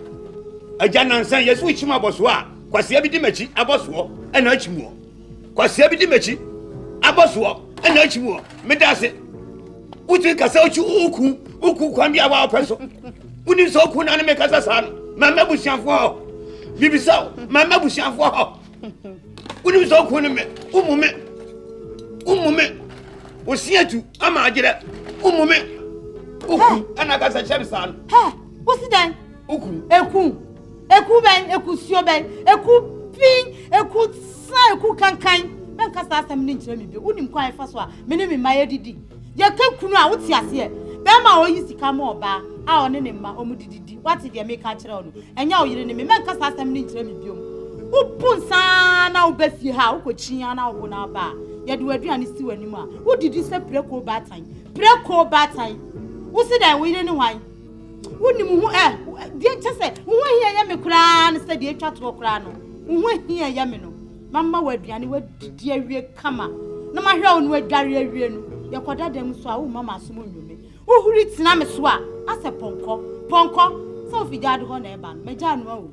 Aja nansan yesu ichima boso a kwase bi di machi aboso e na achimu. Kwase bi di machi aboso e na achimu. Me da se. Uti kasa ochi uku kwan bia wa peso. Uni so ku na me kasa sa no. Mama busianfo. Bibisa mama busianfo. Uni so ku ne me. Umume. Osiatu ama agire. Umume. Uku ana kasa chebisa no.
What's then? Eku ben, eku sio ben, eku pin, eku sa, eku kankan. Ben kasa asem ni nkyere mi bi. Unim kwan fa so a, me ne me maye didi. Ye ka kunu a wote ase e. Be ma oyi sika ma oba, a one ne ma omu didi. Wate de me ka kire ono. Enya oyire ne me men kasa asem ni nkyere mi bi om. Upun sa na obafie ha, ukochia na wo na ba. Ye de waduane si wanimu a. Wo didi se preko batan. Preko batan. Wo si dan wo yire ne hwan. Wonimu hu die chese wo hia ya me kura ne se die twato kura no wo hia ya me no mama waduane wadidi awie kama na ma hwe wo no adware awie no ye koda dem so a wo mama so mo nwume wo huri tina me so a ase ponko so fi gade ho na e ba no meja no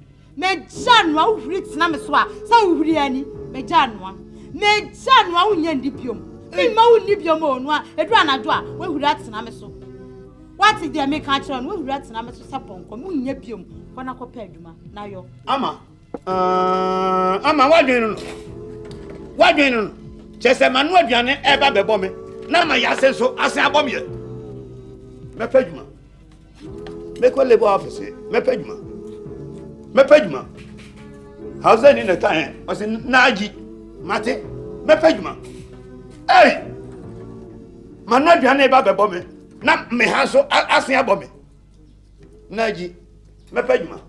wo huri tina me so a so wo huri ani meja no wo nya ndibiom mi ma wo ndibiom o no a edu anado a wo huri atina me so. What is the make catch on? We rat na me so sapon ko mu nya biom ko na ko pa aduma na yo. Ama
wadwen no. Chese manu aduane e ba bebo me. Na ma ya se so ase abom ye. Me pa aduma. Me ko lebo office. Me pa aduma. How's that in the time? O se naji mate. Me pa aduma. Hey! Manu aduane e ba bebo me. Na me hanso asen abome naji me paduma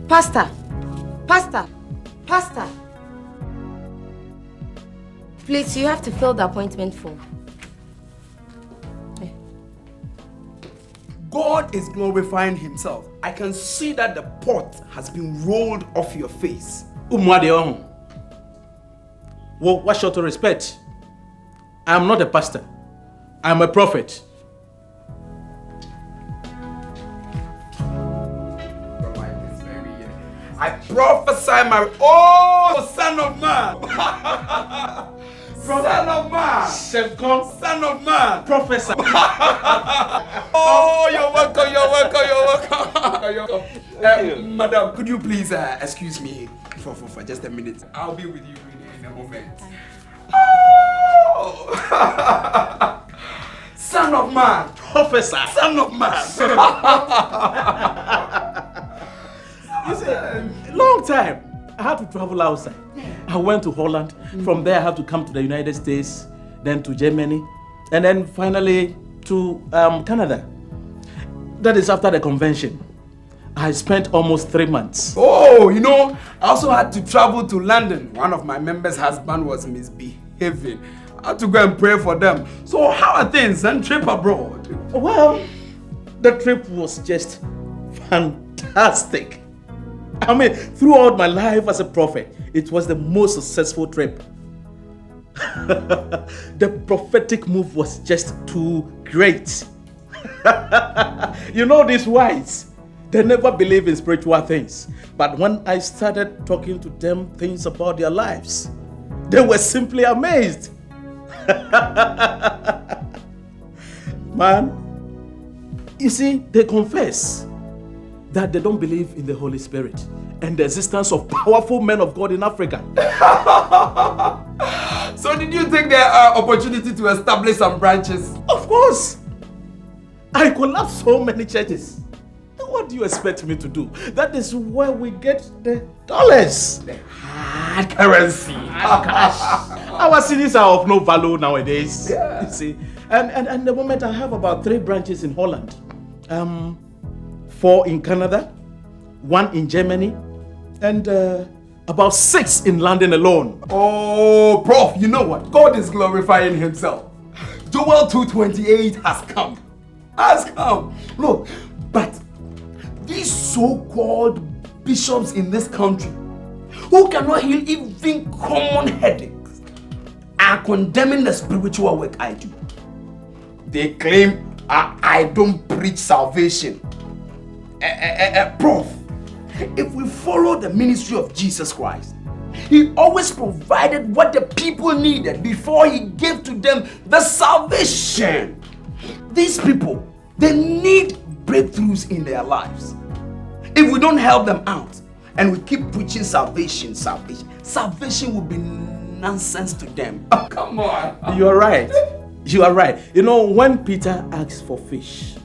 Pastor please, you have to fill the appointment form.
God is glorifying himself. I can see that the pot has been rolled off your face.
Well, what's your respect? I am not a pastor. I am a prophet.
I prophesy my son of man. Son of man. Son of man.
Professor.
You're welcome. Madam, could you please excuse me for just a minute? I'll be with you in a moment. Son of man.
Professor.
Son of man.
You see, long time. I had to travel outside. I went to Holland. From there, I had to come to the United States, then to Germany, and then finally to Canada. That is after the convention. I spent almost 3 months.
Oh, I also had to travel to London. One of my members' husband was misbehaving. I had to go and pray for them. So how are things and trip abroad?
Well, the trip was just fantastic. I mean, throughout my life as a prophet, it was the most successful trip. The prophetic move was just too great. These whites, they never believe in spiritual things. But when I started talking to them things about their lives, They were simply amazed. Man, you see, they confess that they don't believe in the Holy Spirit and the existence of powerful men of God in Africa.
So did you take the opportunity to establish some branches?
Of course. I collapsed so many churches. What do you expect me to do? That is where we get the dollars.
The hard currency.
Hard cash. Our cities are of no value nowadays.
Yeah.
You see. And the moment I have about 3 branches in Holland. 4 in Canada, 1 in Germany, and about 6 in London alone.
Oh, Prof, you know what? God is glorifying himself. Joel 2:28 has come. Look, but these so-called bishops in this country who cannot heal even common headaches are condemning the spiritual work I do. They claim I don't preach salvation. Prof, if we follow the ministry of Jesus Christ, he always provided what the people needed before he gave to them the salvation. These people, they need breakthroughs in their lives. If we don't help them out and we keep preaching salvation will be nonsense to them. Oh, come on.
You are right. You are right. You know, when Peter asked for fish,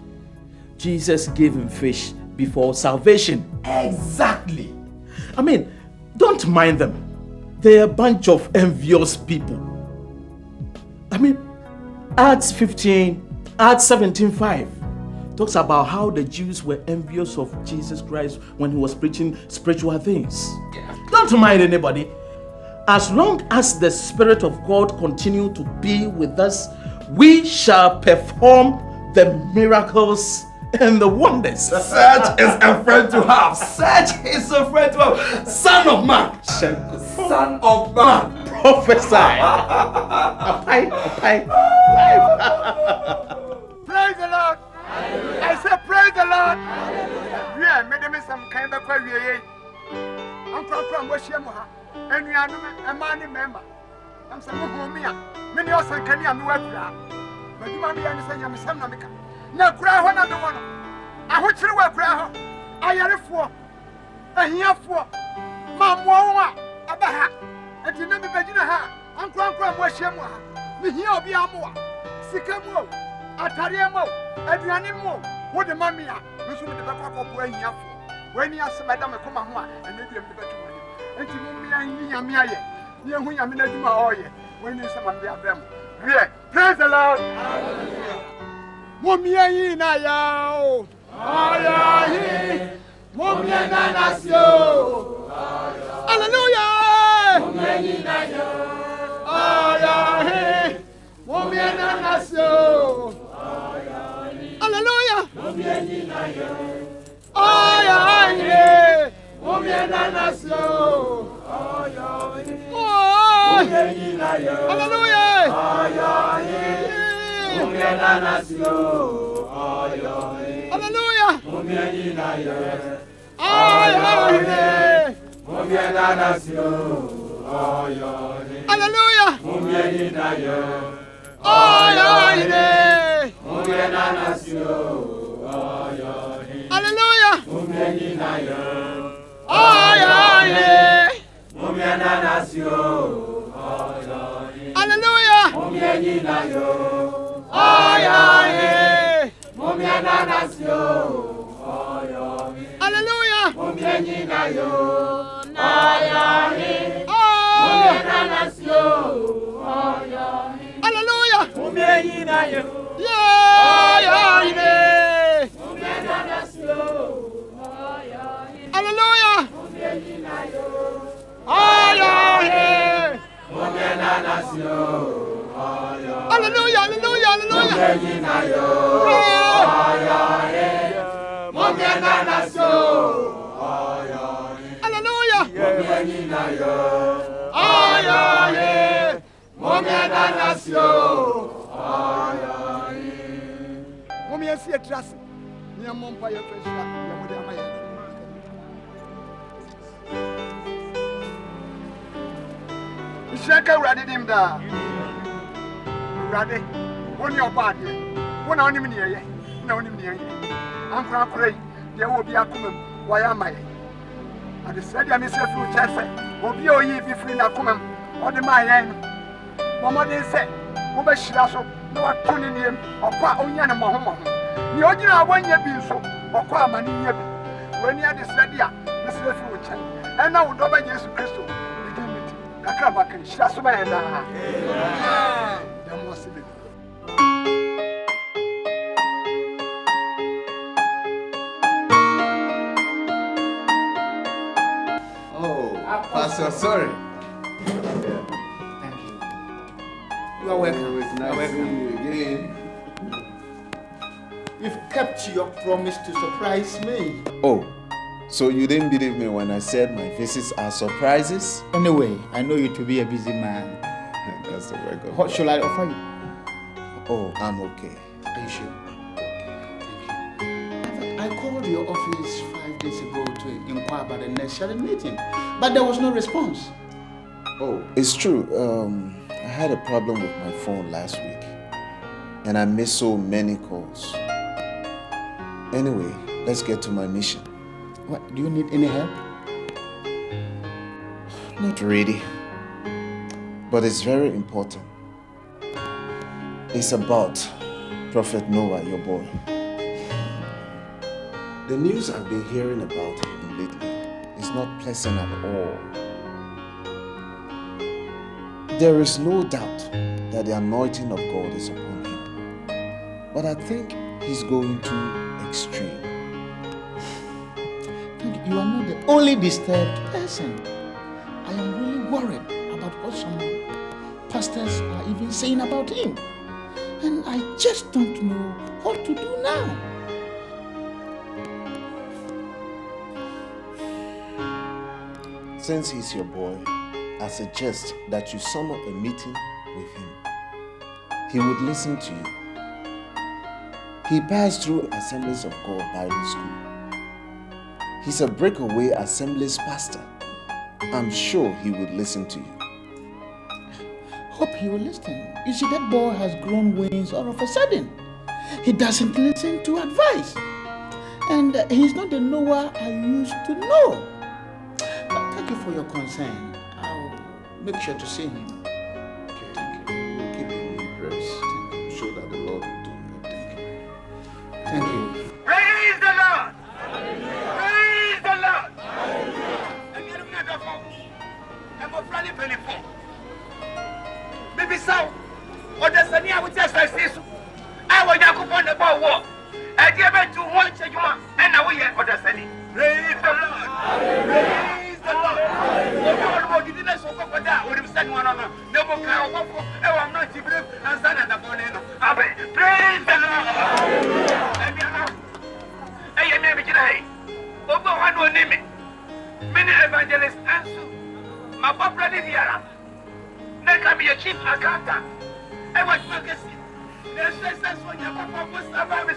Jesus gave him fish before salvation.
Exactly.
I mean, don't mind them. They're a bunch of envious people. I mean, Acts 17:5 talks about how the Jews were envious of Jesus Christ when he was preaching spiritual things. Don't mind anybody. As long as the Spirit of God continues to be with us, we shall perform the miracles and the wonders.
Such is a friend to have. Such is a friend to have. Son of man. Son of man.
Prophesy.
Praise the Lord. I say praise the Lord. Yeah, made me some kind of query. I'm from Washington. And we are a man member. I'm some home here. Many of us can hear me work. But you might be understanding I'm some Namika. Now, cry one other one. I want you to work. I am for a here for Mamma Abaha. And you never imagine her. I'm from Washington. We hear be a more. Sikamo, Atariamo, Adrianimo. What the mammy are. You should be the back of when you have. When you ask Madame Comahua and maybe I'm the better one. And you won't be any Yamia. You who am in a Duma oil. When you summon them. Praise the Lord. Momia na yao. Ayahi. Momia na nasio. Hallelujah. Momia na yao. Ayahi. Momia na nasio. Hallelujah. Momia na yao. Ayahi. Momia na nasio. Ayahi. Momia na yao. Hallelujah. Ayahi. Hallelujah.
Shanka Radidim da. Radi, one your body. One on him near ye. No him near ye. I'm going to pray. There will be a woman. Why am I? And the said, I miss a few chance. Will be all ye be free now, come on the my end. Mamma, they say, Uber Shiraso, no one tuning him, or quite only an among the original 1 year being so, or quite many years. When you had this idea, Mr. Future, and now Nobody Jesus Christ. I come back and Shiraso and
Pastor, sorry.
Thank you. You are welcome.
It's nice seeing you again.
You've kept your promise to surprise me.
Oh, so you didn't believe me when I said my visits are surprises?
Anyway, I know you to be a busy man.
That's the work of
What
God.
shall I offer you?
Oh, I'm okay.
Are you sure? I called your office 5 days ago to inquire about the next sharing meeting, but there was no response.
Oh, it's true. I had a problem with my phone last week, and I missed so many calls. Anyway, let's get to my mission.
What? Do you need any help?
Not really, but it's very important. It's about Prophet Noah, your boy. The news I've been hearing about him lately is not pleasant at all. There is no doubt that the anointing of God is upon him, but I think he's going too extreme.
You are not the only disturbed person. I am really worried about what some pastors are even saying about him. And I just don't know what to do now.
Since he's your boy, I suggest that you summon a meeting with him. He would listen to you. He passed through Assemblies of God Bible School. He's a breakaway Assemblies pastor. I'm sure he would listen to you.
Hope he will listen. You see, that boy has grown wings all of a sudden. He doesn't listen to advice. And he's not the Noah I used to know. But thank you for your concern. I'll make sure to see him.
Okay, thank you. We'll keep him in prayers. I'm sure that the Lord will do it. Thank you.
Thank you.
Praise the Lord! Praise the Lord! Baby, so what does the near with us? I see so. I want to go on the ball war. I gave it to one check you and now we are what does any. Praise the Lord! Praise the Lord! What did you so for that? What you said one on no more car of I'm not to believe and son of the morning. Praise the Lord! I am never today. Over one will name it. Many evangelists answer. My papa Liviara. There can be a chief accountant. I want to make a scene. There's success when your papa was about me.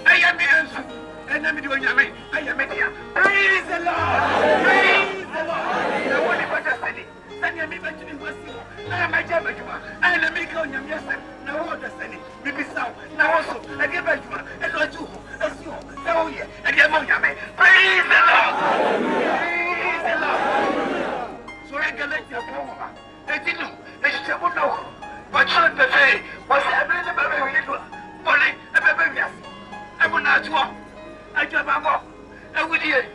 I am the answer. And I'm doing your man. I am here. Praise the Lord. Praise the Lord. I want to put a study. Send me back to the university. I am a job. I am a maker on your yes. Now what does any? Maybe so. Now also, I give back you. And not you. As you. Now here. And your mom, your man. Praise the Lord. Praise the Lord. So I can let you go. They didn't. They should have known. But John Buffet was available when you do. Only a baby, yes. I will not walk. I do my mom. I will hear.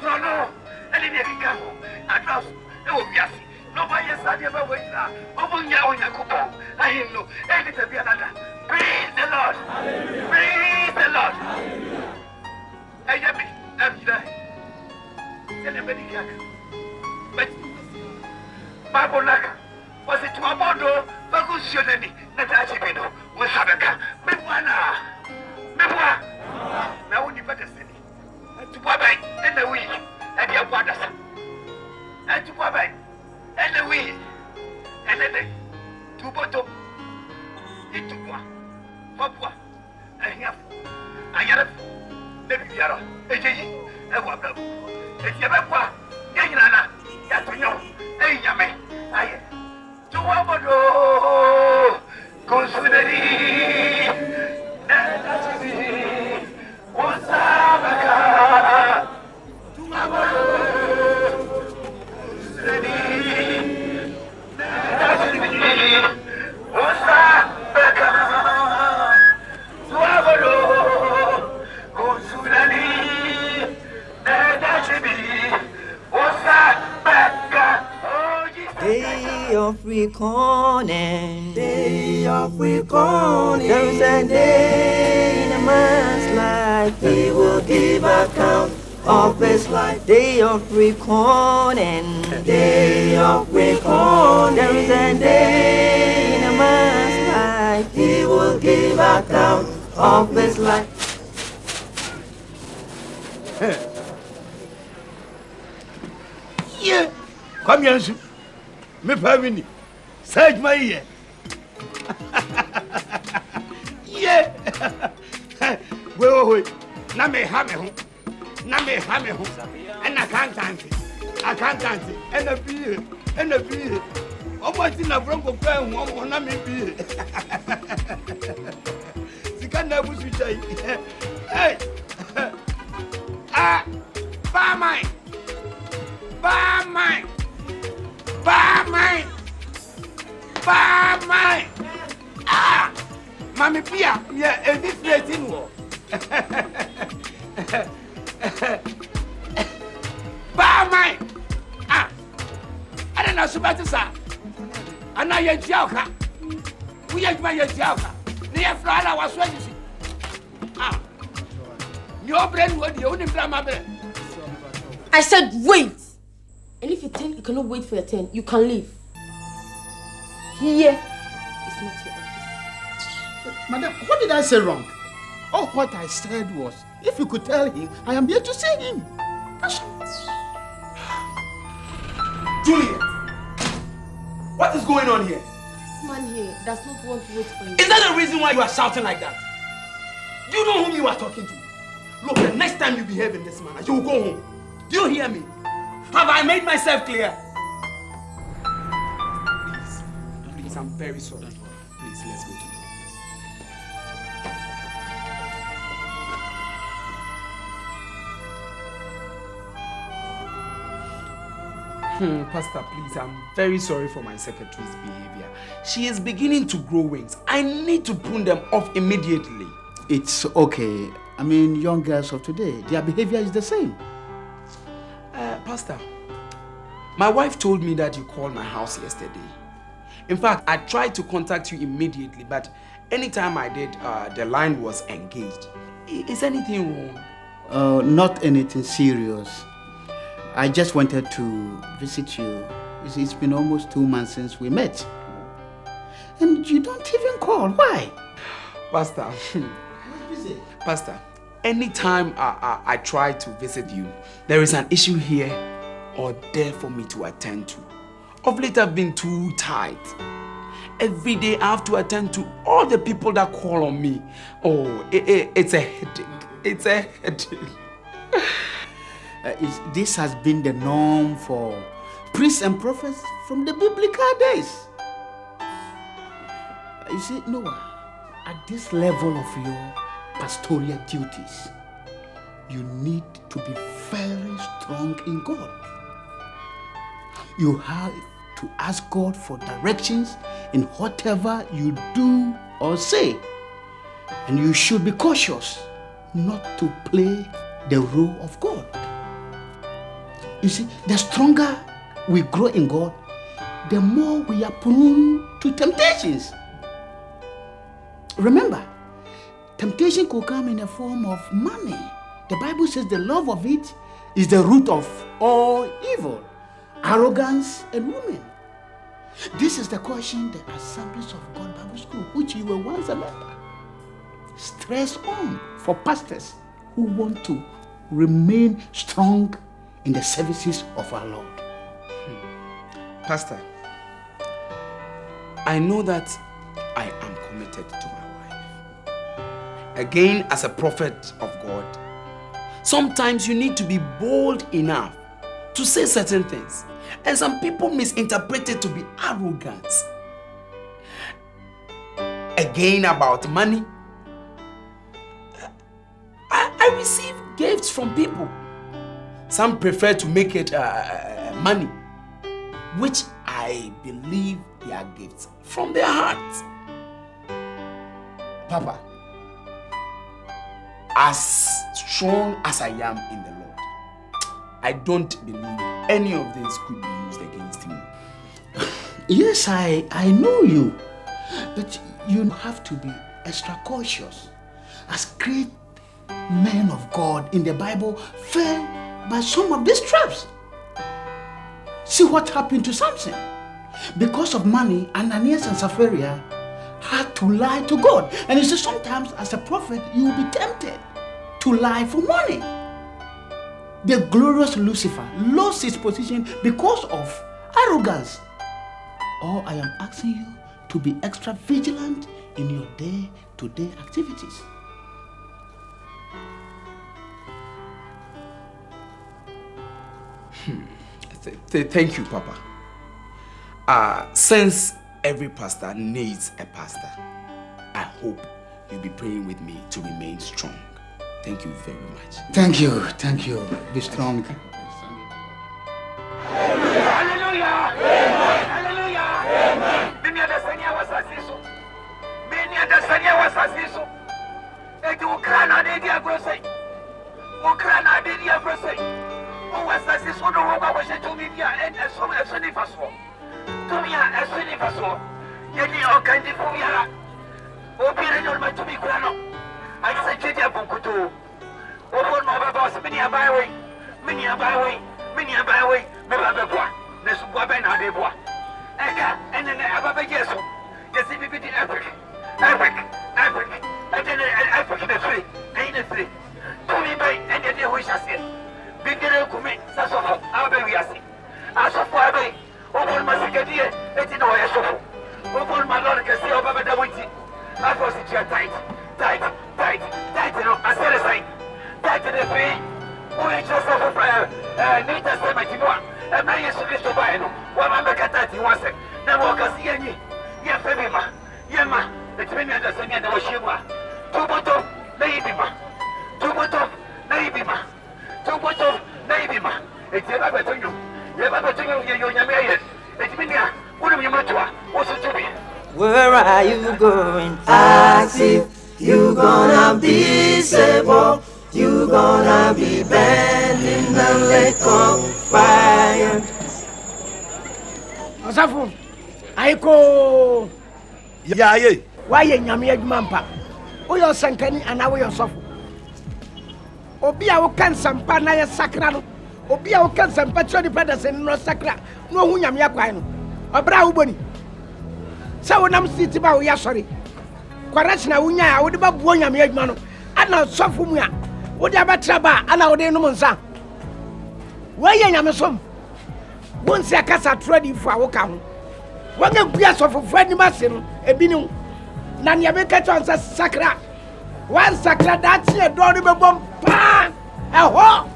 No, no. And then you can go. I trust. It will be yes. Nobody has ever waited. Open your own coupon. I know. And it will be another. Praise the Lord. Praise the Lord. I am it. I'm dying. Tell anybody can. But Bible Naka was it to a model, Bagusionani, Natachi Pino, with Sabaka, Mewana, Mewa. Now, when you better say it, to Wabai and the week, and your brothers, and to Wabai and the week, and then to Boto, into Bois, Papua, and Yap, Ayarap, Nebiara, Eji, and Wabra, and Yabapa, Yanana, Yatuno, and Yame, Tuwabodo, Consulari, Natasi, Osabaka, Tuwabodo, Consulari, Natasi, Osabaka, Tuwabodo, Consulari, Natasi, Osabaka.
Day of reckoning, day of reckoning. There is a day in a man's life he will give account of his life. Day of reckoning, day of reckoning. There is a day in a man's life he will give account of his life.
Yeah, come here, me family. Search my ear. Yeah. Wait. Na me have me. And I can't answer. And a beer. Almost in a bronco pen, one na me beer. You can't never switch. Hey. Buy mine. Mami Pia, yeah, a different in war. Mine. I don't know about this. And I am Jalka. We are my Jalka. Near Flora was ready. Your brain would the only drama.
I said wait. And if you think you cannot wait for your turn, you can leave. Here is not your office.
Madam, what did I say wrong? All what I said was, if you could tell him, I am here to see him. That's all.
Juliet, what is going on here?
This man here does not want to wait for you.
Is that the reason why you are shouting like that? Do you know whom you are talking to? Look, the next time you behave in this manner, you will go home. Do you hear me? Have I made myself clear?
Please, I'm very sorry. Please, let's go to Pastor, please, I'm very sorry for my secretary's behavior. She is beginning to grow wings. I need to prune them off immediately.
It's okay. I mean, young girls of today, their behavior is the same.
Pastor, my wife told me that you called my house yesterday. In fact, I tried to contact you immediately, but anytime I did, the line was engaged. Is anything wrong?
Not anything serious. I just wanted to visit you. You see, it's been almost 2 months since we met. And you don't even call. Why?
Pastor, Pastor, anytime I try to visit you, there is an issue here or there for me to attend to. Of late, I've been too tight. Every day I have to attend to all the people that call on me. Oh, it's a headache. It's a headache.
This has been the norm for priests and prophets from the biblical days. You see, Noah, at this level of your pastoral duties, you need to be very strong in God. You have to ask God for directions in whatever you do or say. And you should be cautious not to play the role of God. You see, the stronger we grow in God, the more we are prone to temptations. Remember, temptation could come in the form of money. The Bible says the love of it is the root of all evil, arrogance, and women. This is the question the Assemblies of God Bible School, which you were once a member, stress on for pastors who want to remain strong in the services of our Lord.
Pastor, I know that I am committed to my wife. Again, as a prophet of God, sometimes you need to be bold enough to say certain things. And some people misinterpret it to be arrogance. Again, about money. I receive gifts from people. Some prefer to make it money, which I believe they are gifts from their hearts. Papa, as strong as I am in the Lord, I don't believe any of this could be used against me.
Yes, I know you, but you have to be extra cautious. As great men of God in the Bible fell by some of these traps. See what happened to Samson. Because of money, Ananias and Sapphira had to lie to God. And you see, sometimes as a prophet, you will be tempted to lie for money. The glorious Lucifer lost his position because of arrogance. Or I am asking you to be extra vigilant in your day-to-day activities.
Thank you, Papa. Since every pastor needs a pastor, I hope you'll be praying with me to remain strong. Thank you very much.
Thank you. Be strong.
Hallelujah! Hallelujah! Many understanding was assessed. Many understanding was assessed. Et Ukraine de dia grosse. Ukraine de dia grosse. O was assessed on the roba was to media and as soon as any faso. To me as any faso. Yeti o kandi fuya. O pire no ma to be grano. I said to dia bunkutu. O for my boss many a byway. Many a byway. Many a byway. Mebabwa. Nesubwa ben adebwa. Eka and then ababa yeso. Yes, if it epic. And then epic in the free. Ain't the free. To me by and then we shall see. Bigger Kumi, Sasso, our baby. As of Fabe, over Massicadi, let it know a sofa. Over my Lord can see over the witty. I was it tight. I said a sign. Tight to the free. We just have a prayer. Need us to make one. And I used to be so by no. One man back at that, he was it. Never walk us any. Yes, Femima. Yama, the twin at the same end of Shima. Toboto, Navima. Toboto, Navima. Toboto, Navima. It's never between you. Never between you, you're married. It's Minia. What are you matua? What's it to be?
Where are you going? As if you gonna be saved. You gonna be burned in the lake of fire.
Osafu, Aiko.
Yeah.
Why you nyame adwumampa? Oyo sankani ana wo yosofu. Obi a wo kan sampa na ye sakra no. Obi a wo kan sampa chodi pedesen no sakra. No hu nyame akwan no. Obra wo boni. Sa wo nam siti ba wo ya sori. Correction a wo nya a wo de ba buo nyame adwuma no. Ana sofu mu a wo de abatra ba ana wo de no nsa. Why ye nyame som? Bonsi akasa trodi fu a wo ka ho. Wanga bia sofu fani mase no ebinu. Na nya be ka tonsa sakra. One sakra that ye do no be bom pa. Eho.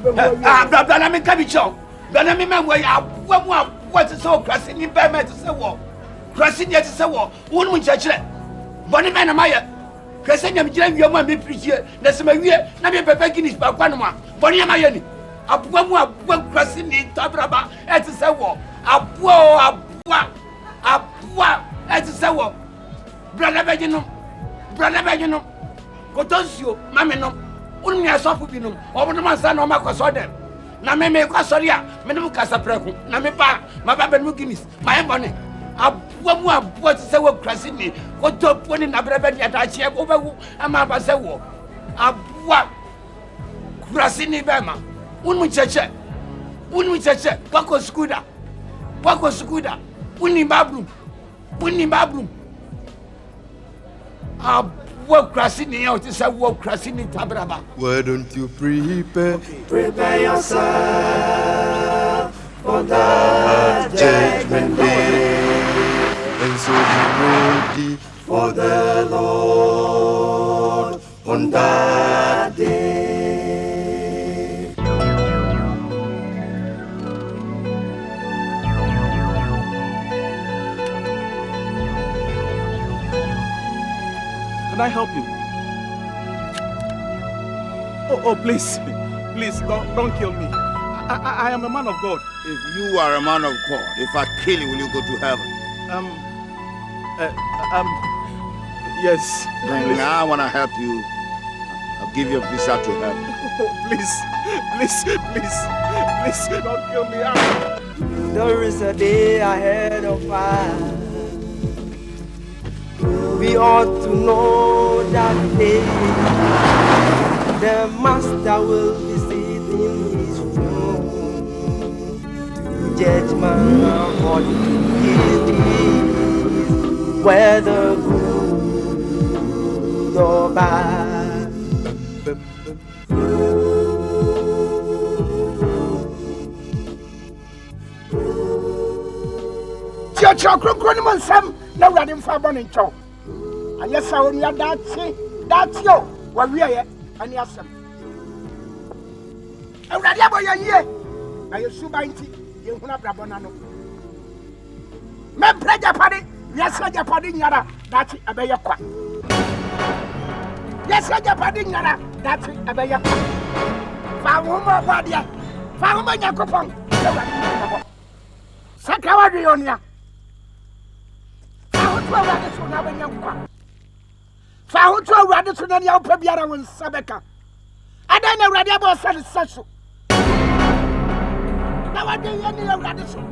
Brother, na me ka bi chon. Brother, me man we awu what is so crashing in payment to say what? Crashing yet to say what? Won mu chachire. Boni me na maye. Crashing yam jira wiam am be preach na se ma wie na me pepe Guinness ba kwa no ma. Boni yam aye ni. Abuwa crashing ni tabraba et say what? Abuwa et say what? Brother be no. Kotosio mame no. Unu ya sofu bi no. Obo no man sa no makoso dem. Na me kwasori a me no kasa preku. Na me ba ma ba no Guinness. Ma e bone. Abuwa ti se wo krasi ni. Kotopo ni na brebe ni atachie obewu ama ba se wo. Abuwa krasi ni be ma. Unu cheche. Wako skuda. Uni babrum. Work crashing out is a work crashing in Tabraba.
Why don't you
Prepare yourself for that judgment day,
and so be ready
for the Lord on that day.
Can I help you? Oh, please. Please, don't kill me. I am a man of God.
If you are a man of God, if I kill you, will you go to heaven?
Yes.
Then I want to help you. I'll give you a visa to heaven.
Oh, please, don't kill me.
There is a day ahead of us. We ought to know that day the Master will be sitting his throne to judge man according to his deeds, whether good or bad.
Church, Croconiman Sam, no running for burning chow. And yes, I only had that's you, what we are, and yes, sir. And Radiabo, ye, I assume 90, you will not Brabonano. Men play your party, yes, I your party, yada, that's it, obey your quack. Yes, I your party, yada, that's it, obey your quack. Fawuma, Badia, Fawuma, Yakopon, Sakawadrionia. Found to a radical than your Pabiara with Sabeka. I don't know Radiable satisfaction. Now I do any radical.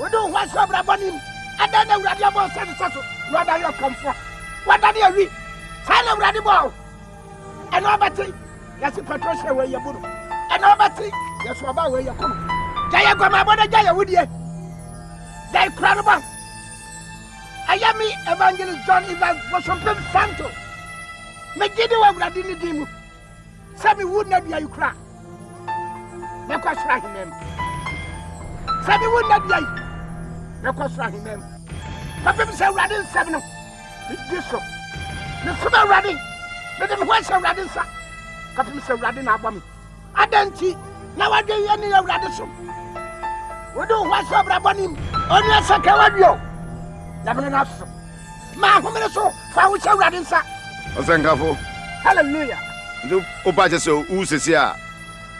We don't want some Rabonim. I don't know Radiable satisfaction. What are you come for? What are you read? Silent Radical. And nobody, that's a Patricia where you're good. And nobody, that's about where you're coming. Jaya Gama, Jaya Woody. They're incredible. I am me, Evangelist John Evans, was from Santo. Megiddo of Radini Dimu. Sammy would not be a cry. Make us try him. Sammy would not be a. Make us try him. Papa said Radin 7. With this one. The summer Radin. Let them watch a Radin, sir. Captain said Radin Abami. I don't see. Now I do any of Radisson. We don't watch up Rabonim. Only a Sakawadio. Hallelujah.
The Opa so who's here?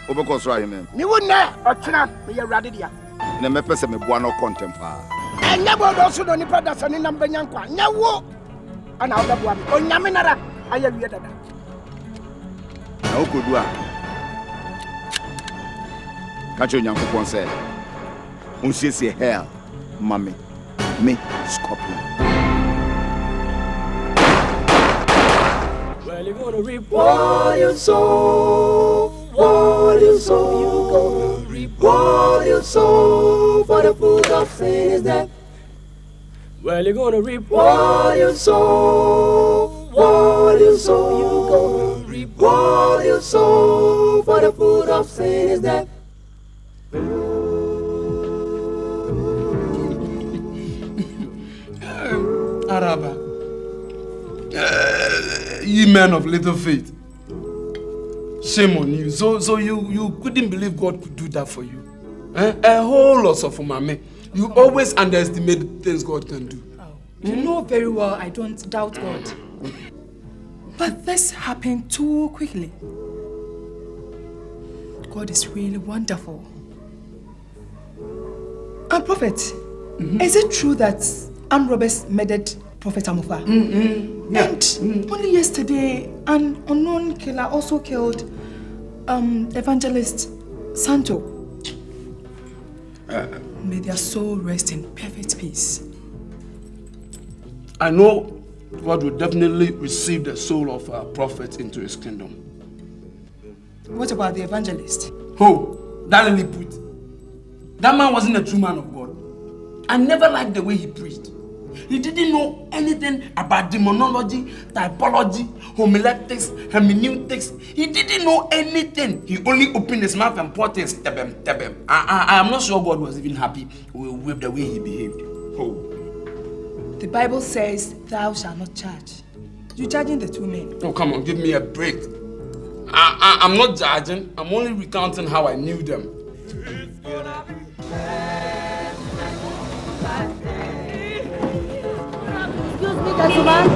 Obakosra him.
You wouldn't know or China, be a radidia.
Never person me buano contempa.
And never also don't put us an in number Yanqua. No, and I'll have one. Oh, Yaminara, I have yet.
No good one. Catch your young one said, Unsi hell, mommy. Me, Scorpion.
Well, you're gonna reap what you sow, what you sow. You're gonna reap what you sow, for the fruit of sin is death. Well, you're gonna reap what you sow, what you sow. You're gonna reap what you sow, for the fruit of sin is death.
Araba, ye men of little faith, shame on you. So you couldn't believe God could do that for you. A whole lot of mommy. You always underestimate the things God can do.
You know very well I don't doubt God. But this happened too quickly. God is really wonderful. And Prophet, is it true that armed robbers murdered Prophet Amufa?
Yeah.
And only yesterday, an unknown killer also killed Evangelist Santo. May their soul rest in perfect peace.
I know God will definitely receive the soul of our prophet into his kingdom.
What about the evangelist?
Oh, that Lilliput. That man wasn't a true man of God. I never liked the way he preached. He didn't know anything about demonology, typology, homiletics, hermeneutics. He didn't know anything. He only opened his mouth and poured things. I am not sure God was even happy with the way he behaved. Oh.
The Bible says, thou shalt not charge. You're judging the two men.
Oh, come on, give me a break. I'm not judging. I'm only recounting how I knew them.
Excuse me, gentlemen.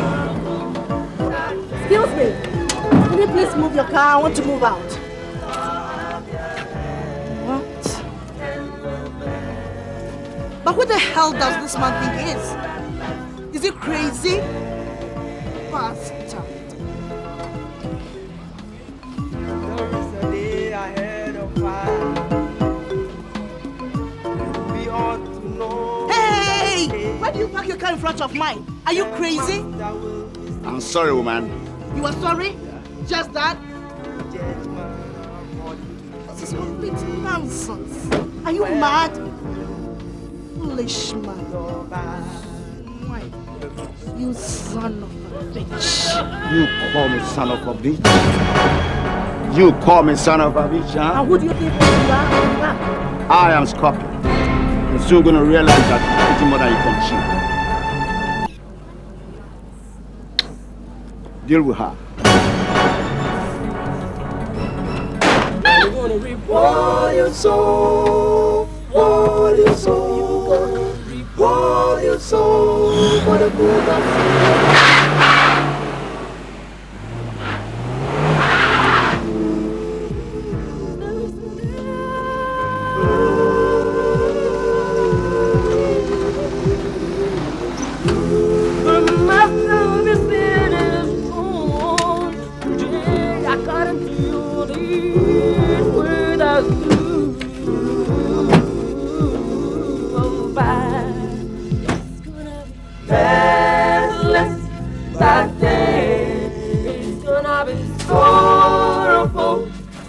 Excuse me. Can you please move your car? I want to move out. What? But who the hell does this man think he is? Is he crazy? Bastard.
There is a day ahead of us. We ought to know.
Hey! Why do you park your car in front of mine? Are you crazy?
I'm sorry, woman.
You are sorry? Just that? This is complete nonsense. Are you mad? Foolish man. You son of a bitch.
You call me son of a bitch? You call me son of a bitch, huh?
And who do you think you are?
I am Scorpion. You're soon gonna realize that you're eating more than you can chew. Deal with her.
You're gonna reap what you sow. What you sow. You're gonna reap what you sow. For the good of that day. It's gonna be sorrowful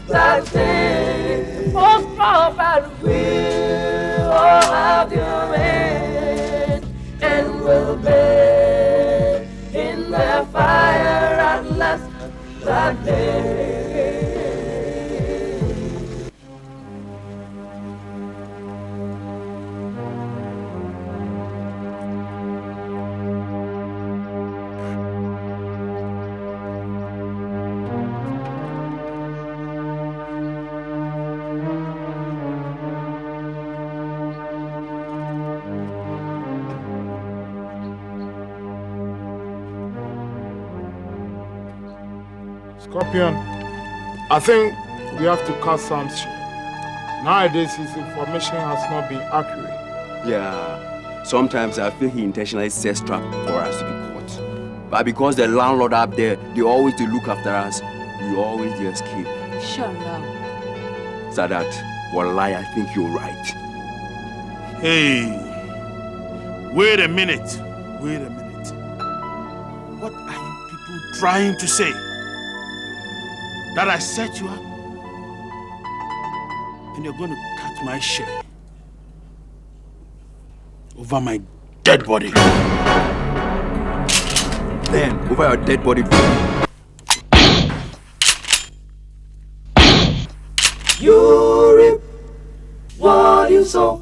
that day. Most probably we'll all have your rain and we'll burn in the fire at last that day.
Scorpion, I think we have to cut some shit. Nowadays, his information has not been accurate.
Yeah, sometimes I feel he intentionally sets trap for us to be caught. But because the landlord up there, they always do look after us, we always just escape.
Shut up.
So that, wallahi, I think you're right.
Hey, wait a minute. Wait a minute. What are you people trying to say? That I set you up? And you're going to cut my share over my dead body.
Then, over your dead body.
You reap what you sow.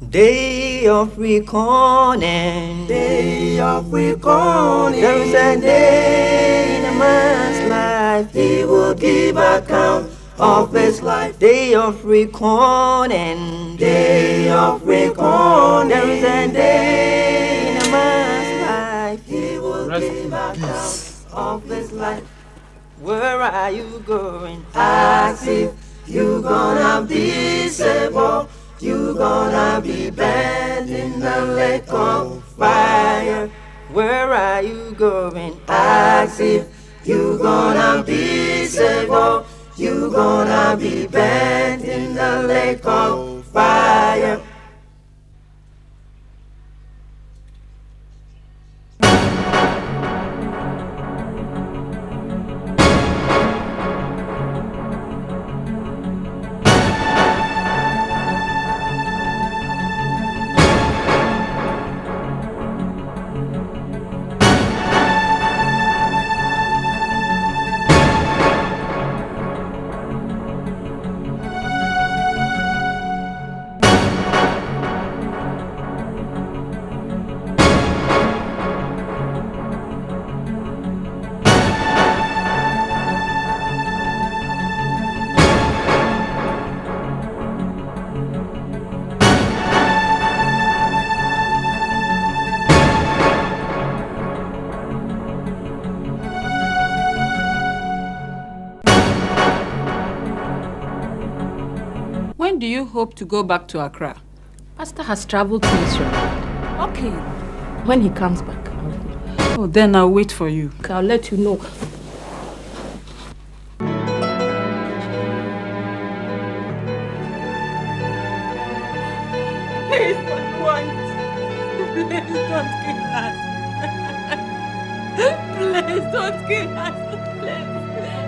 Day of reckoning. Day of reckoning. There is a day in a man's life. He will give account of his life. Day of reckoning. Day of reckoning. There is a day in a man's life. He will give account of his life. Where are you going? As if you gonna be saved. You gonna be burned in the lake of fire. Where are you going? As if you gonna be saved. You gonna be burned in the lake of fire.
When do you hope to go back to Accra?
Pastor has traveled to Israel.
Okay.
When he comes back, I'll go.
Oh, then I'll wait for you.
Okay, I'll let you know.
Please don't want. Please don't kill us. Please don't kill us. Please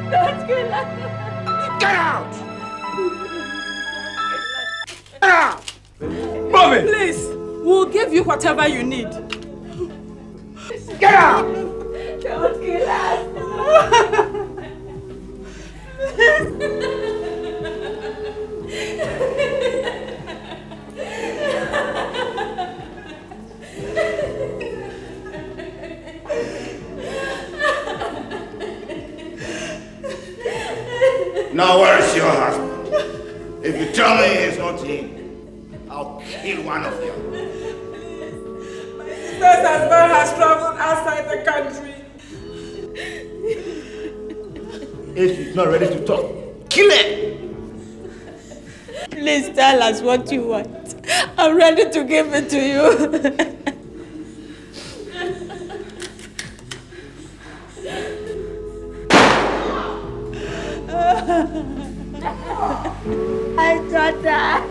don't kill us.
Get out! Get out!
Move it! Please, we'll give you whatever you need.
Get out!
Don't kill us.
Now where is your husband? If you tell me he's not here, I'll kill one of you.
Sister's husband has traveled outside the country.
If he's not ready to talk, kill him!
Please tell us what you want. I'm ready to give it to you.
I thought that.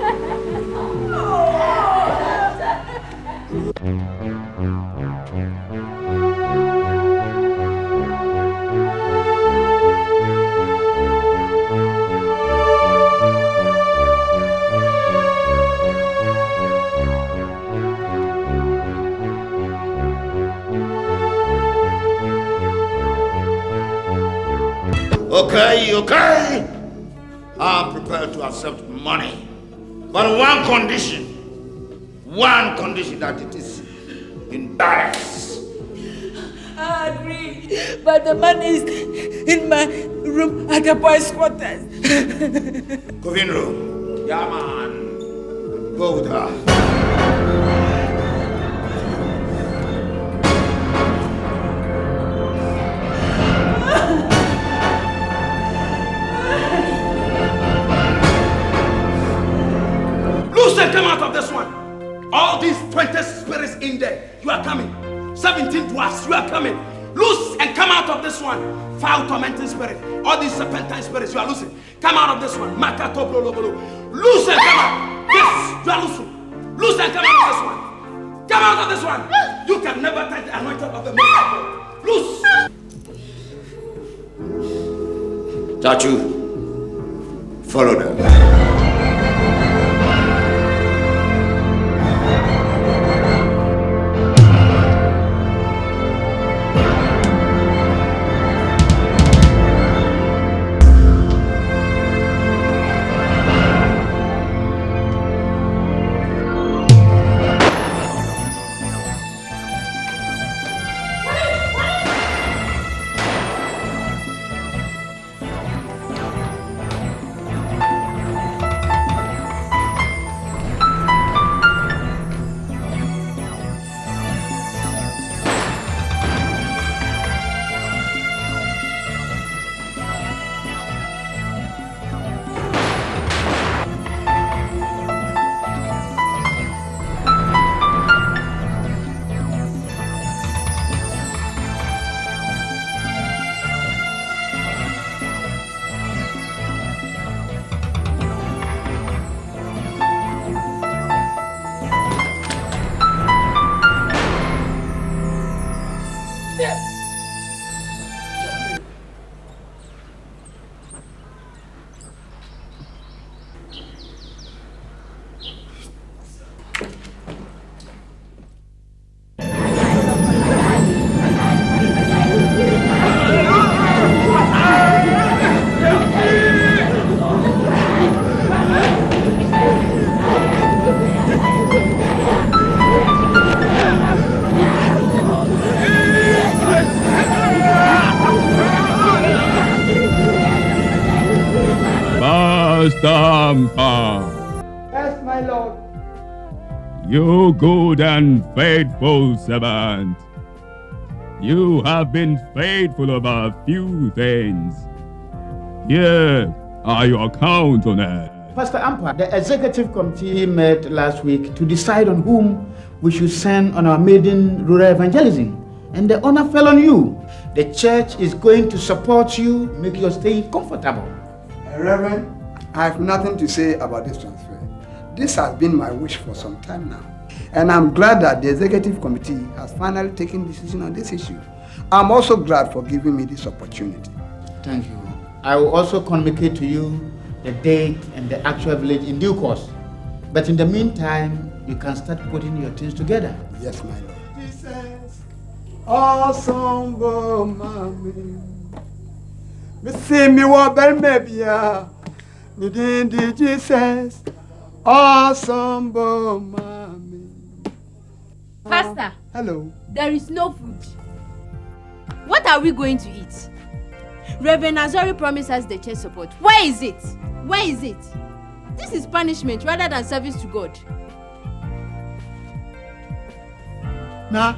Okay. I'm prepared to accept money. But on one condition that it is in balance.
I agree, but the money is in my room at the boys' quarters.
Go in room. Yeah, man. Go with her.
Come out of this one. All these 20 spirits in there, you are coming. 17 dwarfs, you are coming. Loose and come out of this one. Foul tormenting spirit. All these serpentine spirits, you are losing. Come out of this one. Makato blolobolo. Loose and come out. Yes, you are losing. Loose and come out of this one. Come out of this one. You can never touch the anointing of the Most High God. Loose.
Tachu, follow them.
Yes, my Lord.
You good and faithful servant. You have been faithful about a few things. Here are your accounts on it.
Pastor Ampa, the executive committee met last week to decide on whom we should send on our maiden rural evangelism. And the honor fell on you. The church is going to support you, make your stay comfortable.
Reverend, I have nothing to say about this transfer. This has been my wish for some time now. And I'm glad that the executive committee has finally taken decision on this issue. I'm also glad for giving me this opportunity.
Thank you. I will also communicate to you the date and the actual village in due course. But in the meantime, you can start putting your things together.
Yes, my Lord. Jesus, awesome, mommy. Me see me wa maybe Nidindi Jesus, awesome, mommy.
Pastor.
Hello.
There is no food. What are we going to eat? Reverend Azori promised us the church support. Where is it? Where is it? This is punishment rather than service to God.
Now,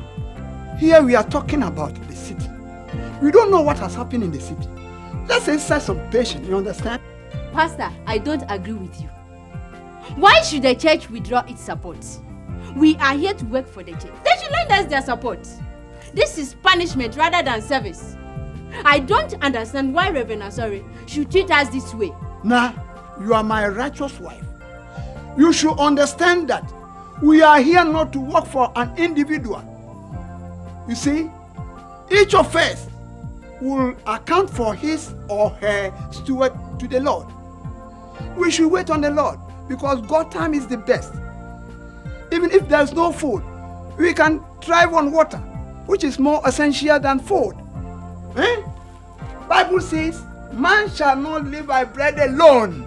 here we are talking about the city. We don't know what has happened in the city. Let's exercise some patience, you understand?
Pastor, I don't agree with you. Why should the church withdraw its support? We are here to work for the church. They should lend us their support. This is punishment rather than service. I don't understand why Reverend Azori should treat us this way.
Now, you are my righteous wife. You should understand that we are here not to work for an individual. You see, each of us will account for his or her steward to the Lord. We should wait on the Lord because God's time is the best. Even if there's no food, we can thrive on water, which is more essential than food. Bible says, man shall not live by bread alone,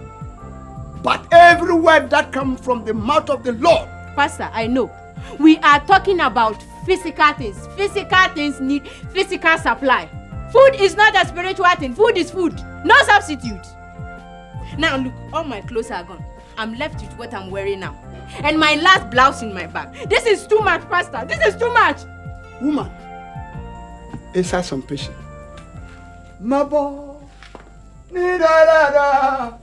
but every word that comes from the mouth of the Lord.
Pastor, I know. We are talking about physical things. Physical things need physical supply. Food is not a spiritual thing. Food is food. No substitute. Now look, all my clothes are gone. I'm left with what I'm wearing now. And my last blouse in my bag. This is too much, Pastor. This is too much.
Woman, exercise some patience. Mabo, ni da da da,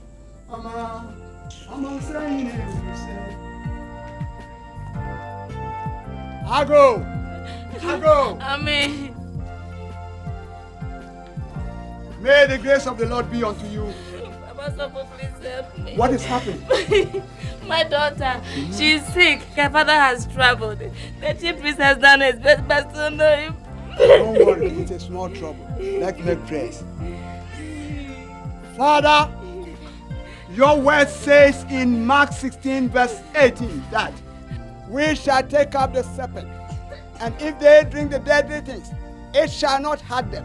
I'm saying it. I go.
Amen.
May the grace of the Lord be unto you.
Papa, please help me.
What is happening?
My daughter, she's sick. Her father has traveled. The chief priest has done his best, but still know him.
Don't worry, it's a small trouble. Let's make prayers. Father, your word says in Mark 16 verse 18 that we shall take up the serpent, and if they drink the deadly things, it shall not hurt them.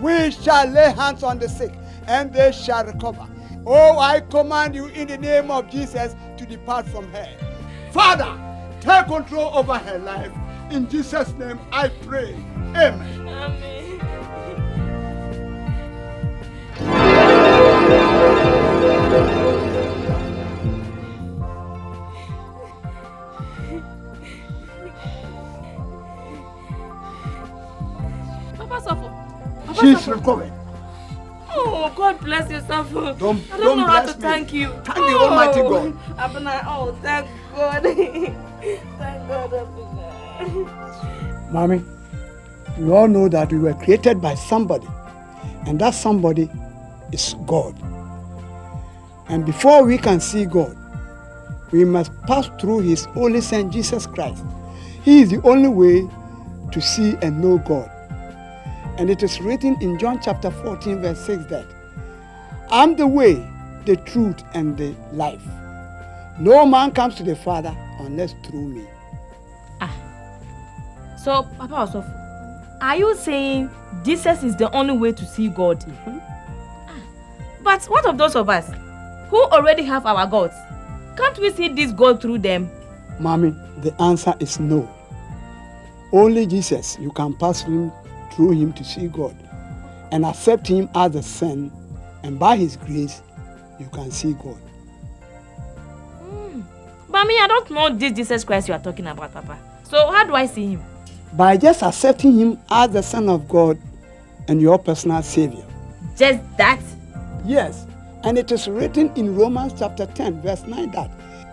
We shall lay hands on the sick, and they shall recover. Oh, I command you in the name of Jesus to depart from her. Father, take control over her life. In Jesus' name I pray. Amen.
Amen.
Papa Sofo.
She's recovered.
Oh, God bless you, Safo. I don't
don't
know how
bless
to
me.
thank you.
Thank the Almighty God.
Abuna, oh, thank God. Thank God, Abuna.
Mommy, we all know that we were created by somebody, and that somebody is God. And before we can see God, we must pass through His only Son, Jesus Christ. He is the only way to see and know God. And it is written in John chapter 14, verse 6 that, I'm the way, the truth, and the life. No man comes to the Father unless through me.
So, Papa Osofo, are you saying Jesus is the only way to see God? But what of those of us who already have our gods? Can't we see this God through them?
Mommy, the answer is no. Only Jesus, you can pass through him to see God and accept him as the Son, and by his grace, you can see God.
But me, I don't know this Jesus Christ you are talking about, Papa. So how do I see him?
By just accepting him as the Son of God and your personal Savior.
Just that?
Yes, And it is written in Romans chapter 10, verse 9 that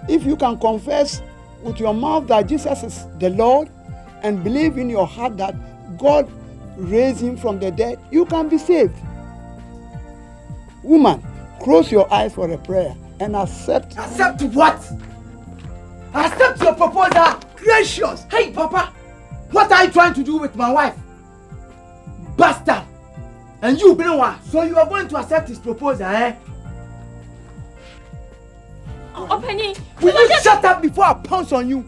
if you can confess with your mouth that Jesus is the Lord and believe in your heart that God raised him from the dead, you can be saved. Woman, close your eyes for a prayer and accept.
Accept what? Accept your proposal. Gracious. Hey, Papa, what are you trying to do with my wife? Bastard. And you, Benoit, so you are going to accept his proposal, eh?
Oh, Penny.
Will you shut up before I pounce on you?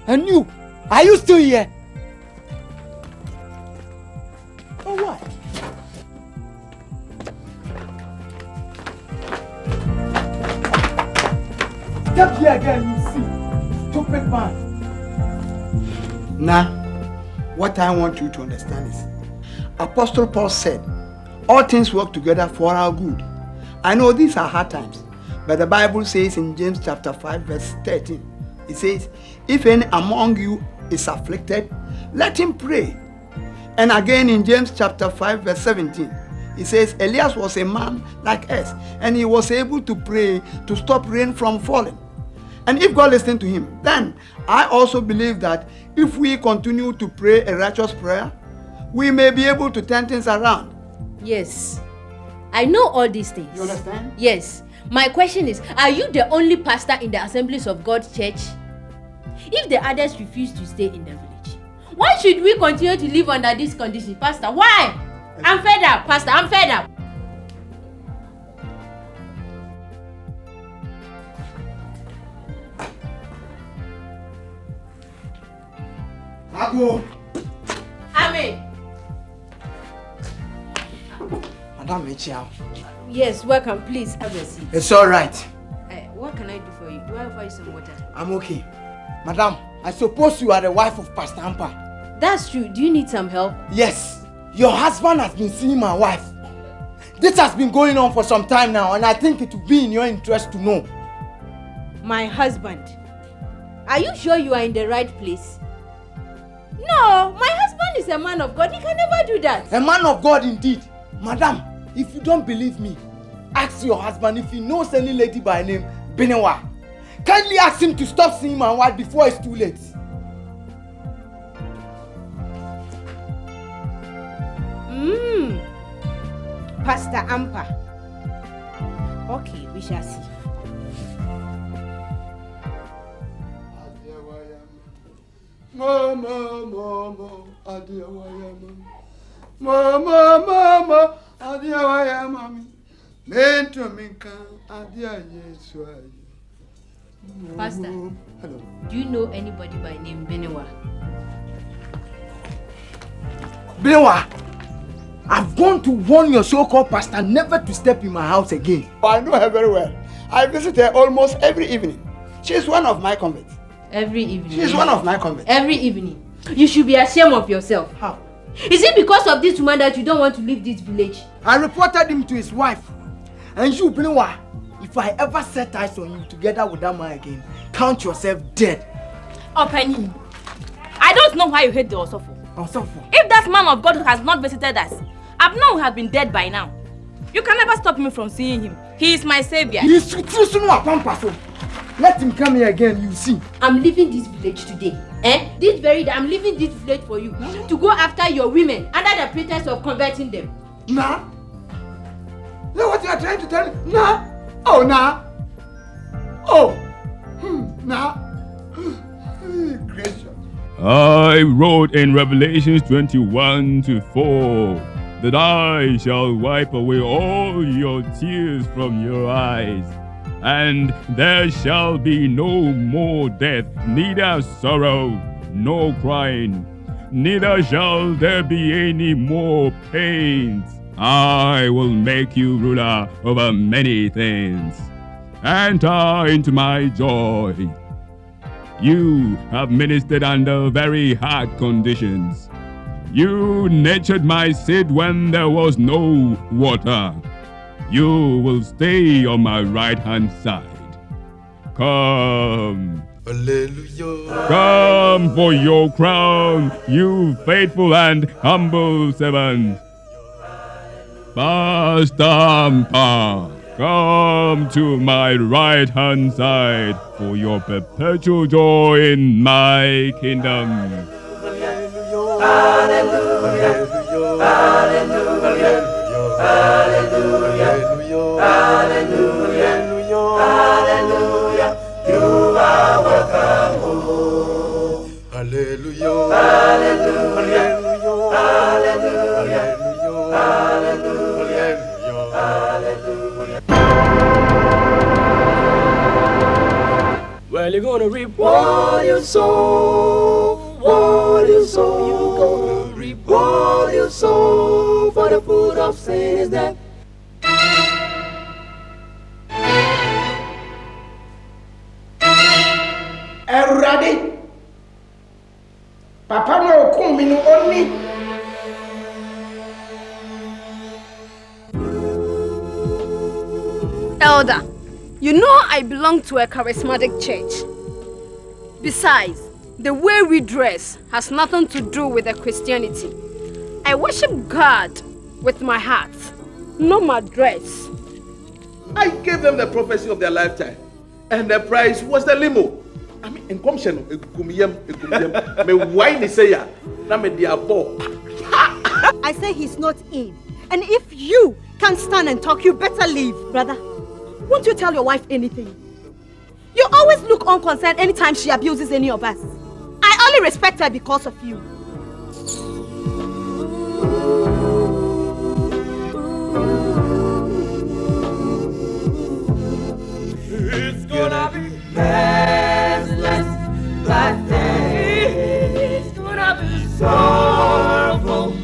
And you, are you still here? Oh, what? Step here again, you see. Stupid man.
Now, what I want you to understand is, Apostle Paul said, all things work together for our good. I know these are hard times, but the Bible says in James chapter 5 verse 13, it says, if any among you is afflicted, let him pray. And again in James chapter 5 verse 17, it says, Elias was a man like us, and he was able to pray to stop rain from falling. And if God listened to him, then I also believe that if we continue to pray a righteous prayer, we may be able to turn things around.
Yes. I know all these things.
You understand?
Yes. My question is, are you the only pastor in the Assemblies of God church? If the others refuse to stay in the village, why should we continue to live under this condition, Pastor? Why? I'm fed up, Pastor. I'm fed up.
Ago.
Amen.
Madam Michiao.
Yes, welcome. Please have a seat.
It's all right.
What can I do for you? Do I offer you some water?
I'm okay. Madam, I suppose you are the wife of Pastor Ampa.
That's true. Do you need some help?
Yes. Your husband has been seeing my wife. This has been going on for some time now, and I think it will be in your interest to know.
My husband? Are you sure you are in the right place? No, my husband is a man of God. He can never do that.
A man of God indeed. Madam, if you don't believe me, ask your husband if he knows any lady by name Benewa. Kindly ask him to stop seeing my wife before it's too late.
Pastor Ampa. Okay, we shall see.
Mama, adia waya mama, adia waya mami. Mento minka, adia Yesu ayi.
Pastor,
hello.
Do you know anybody by name Benewa?
Benewa, I've gone to warn your so-called pastor never to step in my house again.
I know her very well. I visit her almost every evening. She's one of my converts.
Every evening?
She's one of my converts.
Every evening? You should be ashamed of yourself.
How?
Is it because of this woman that you don't want to leave this village?
I reported him to his wife. And you, Benewa, if I ever set eyes on you together with that man again, count yourself dead.
Oh, Penny, I don't know why you hate the Osofo.
Osofo?
If that man of God has not visited us, Abner would have been dead by now. You can never stop me from seeing him. He is my savior.
He is Let him come here again, you see.
I'm leaving this village today. This very day, I'm leaving this village for you to go after your women under the pretext of converting them.
Nah? Know what you are trying to tell me? Nah? Oh, nah? Oh, nah? Gracious.
I wrote in Revelations 21:4 that I shall wipe away all your tears from your eyes, and there shall be no more death, neither sorrow, nor crying, neither shall there be any more pains. I will make you ruler over many things. Enter into my joy. You have ministered under very hard conditions. You nurtured my seed when there was no water. You will stay on my right-hand side. Come. Hallelujah. Come for your crown, you faithful and humble servant. Bastampa, come to my right hand side for your perpetual joy in my kingdom.
Hallelujah, hallelujah, hallelujah, hallelujah, hallelujah, hallelujah, you are welcome home. Hallelujah, hallelujah, hallelujah, hallelujah, hallelujah.
Well, you're gonna reap what you sow, what you sow. You're gonna reap what you sow, for the fruit of sin is death.
Erade, Papa no kumi no oni.
Elder, you know I belong to a charismatic church. Besides, the way we dress has nothing to do with the Christianity. I worship God with my heart, not my dress.
I gave them the prophecy of their lifetime, and the price was the limo. I mean, in commission, me wine say ya, na me diabo.
I say he's not in, and if you can't stand and talk, you better leave, brother. Won't you tell your wife anything? You always look unconcerned anytime she abuses any of us. I only respect her because of you.
It's gonna be restless that day. It's gonna be sorrowful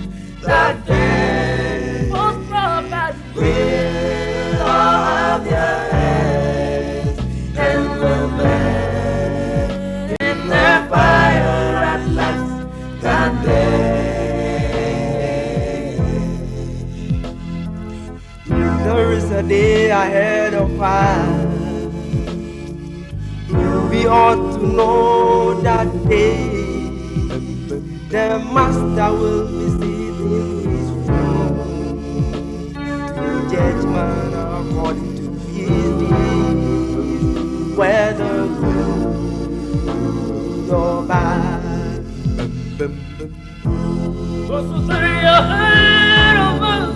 that day. Most prophets will have their heads and will burn in the fire at last that day.
There is a day ahead of us. We ought to know that day the Master will be sitting his throne to judge man according to his deeds, whether good or bad.
What's the say ahead of us?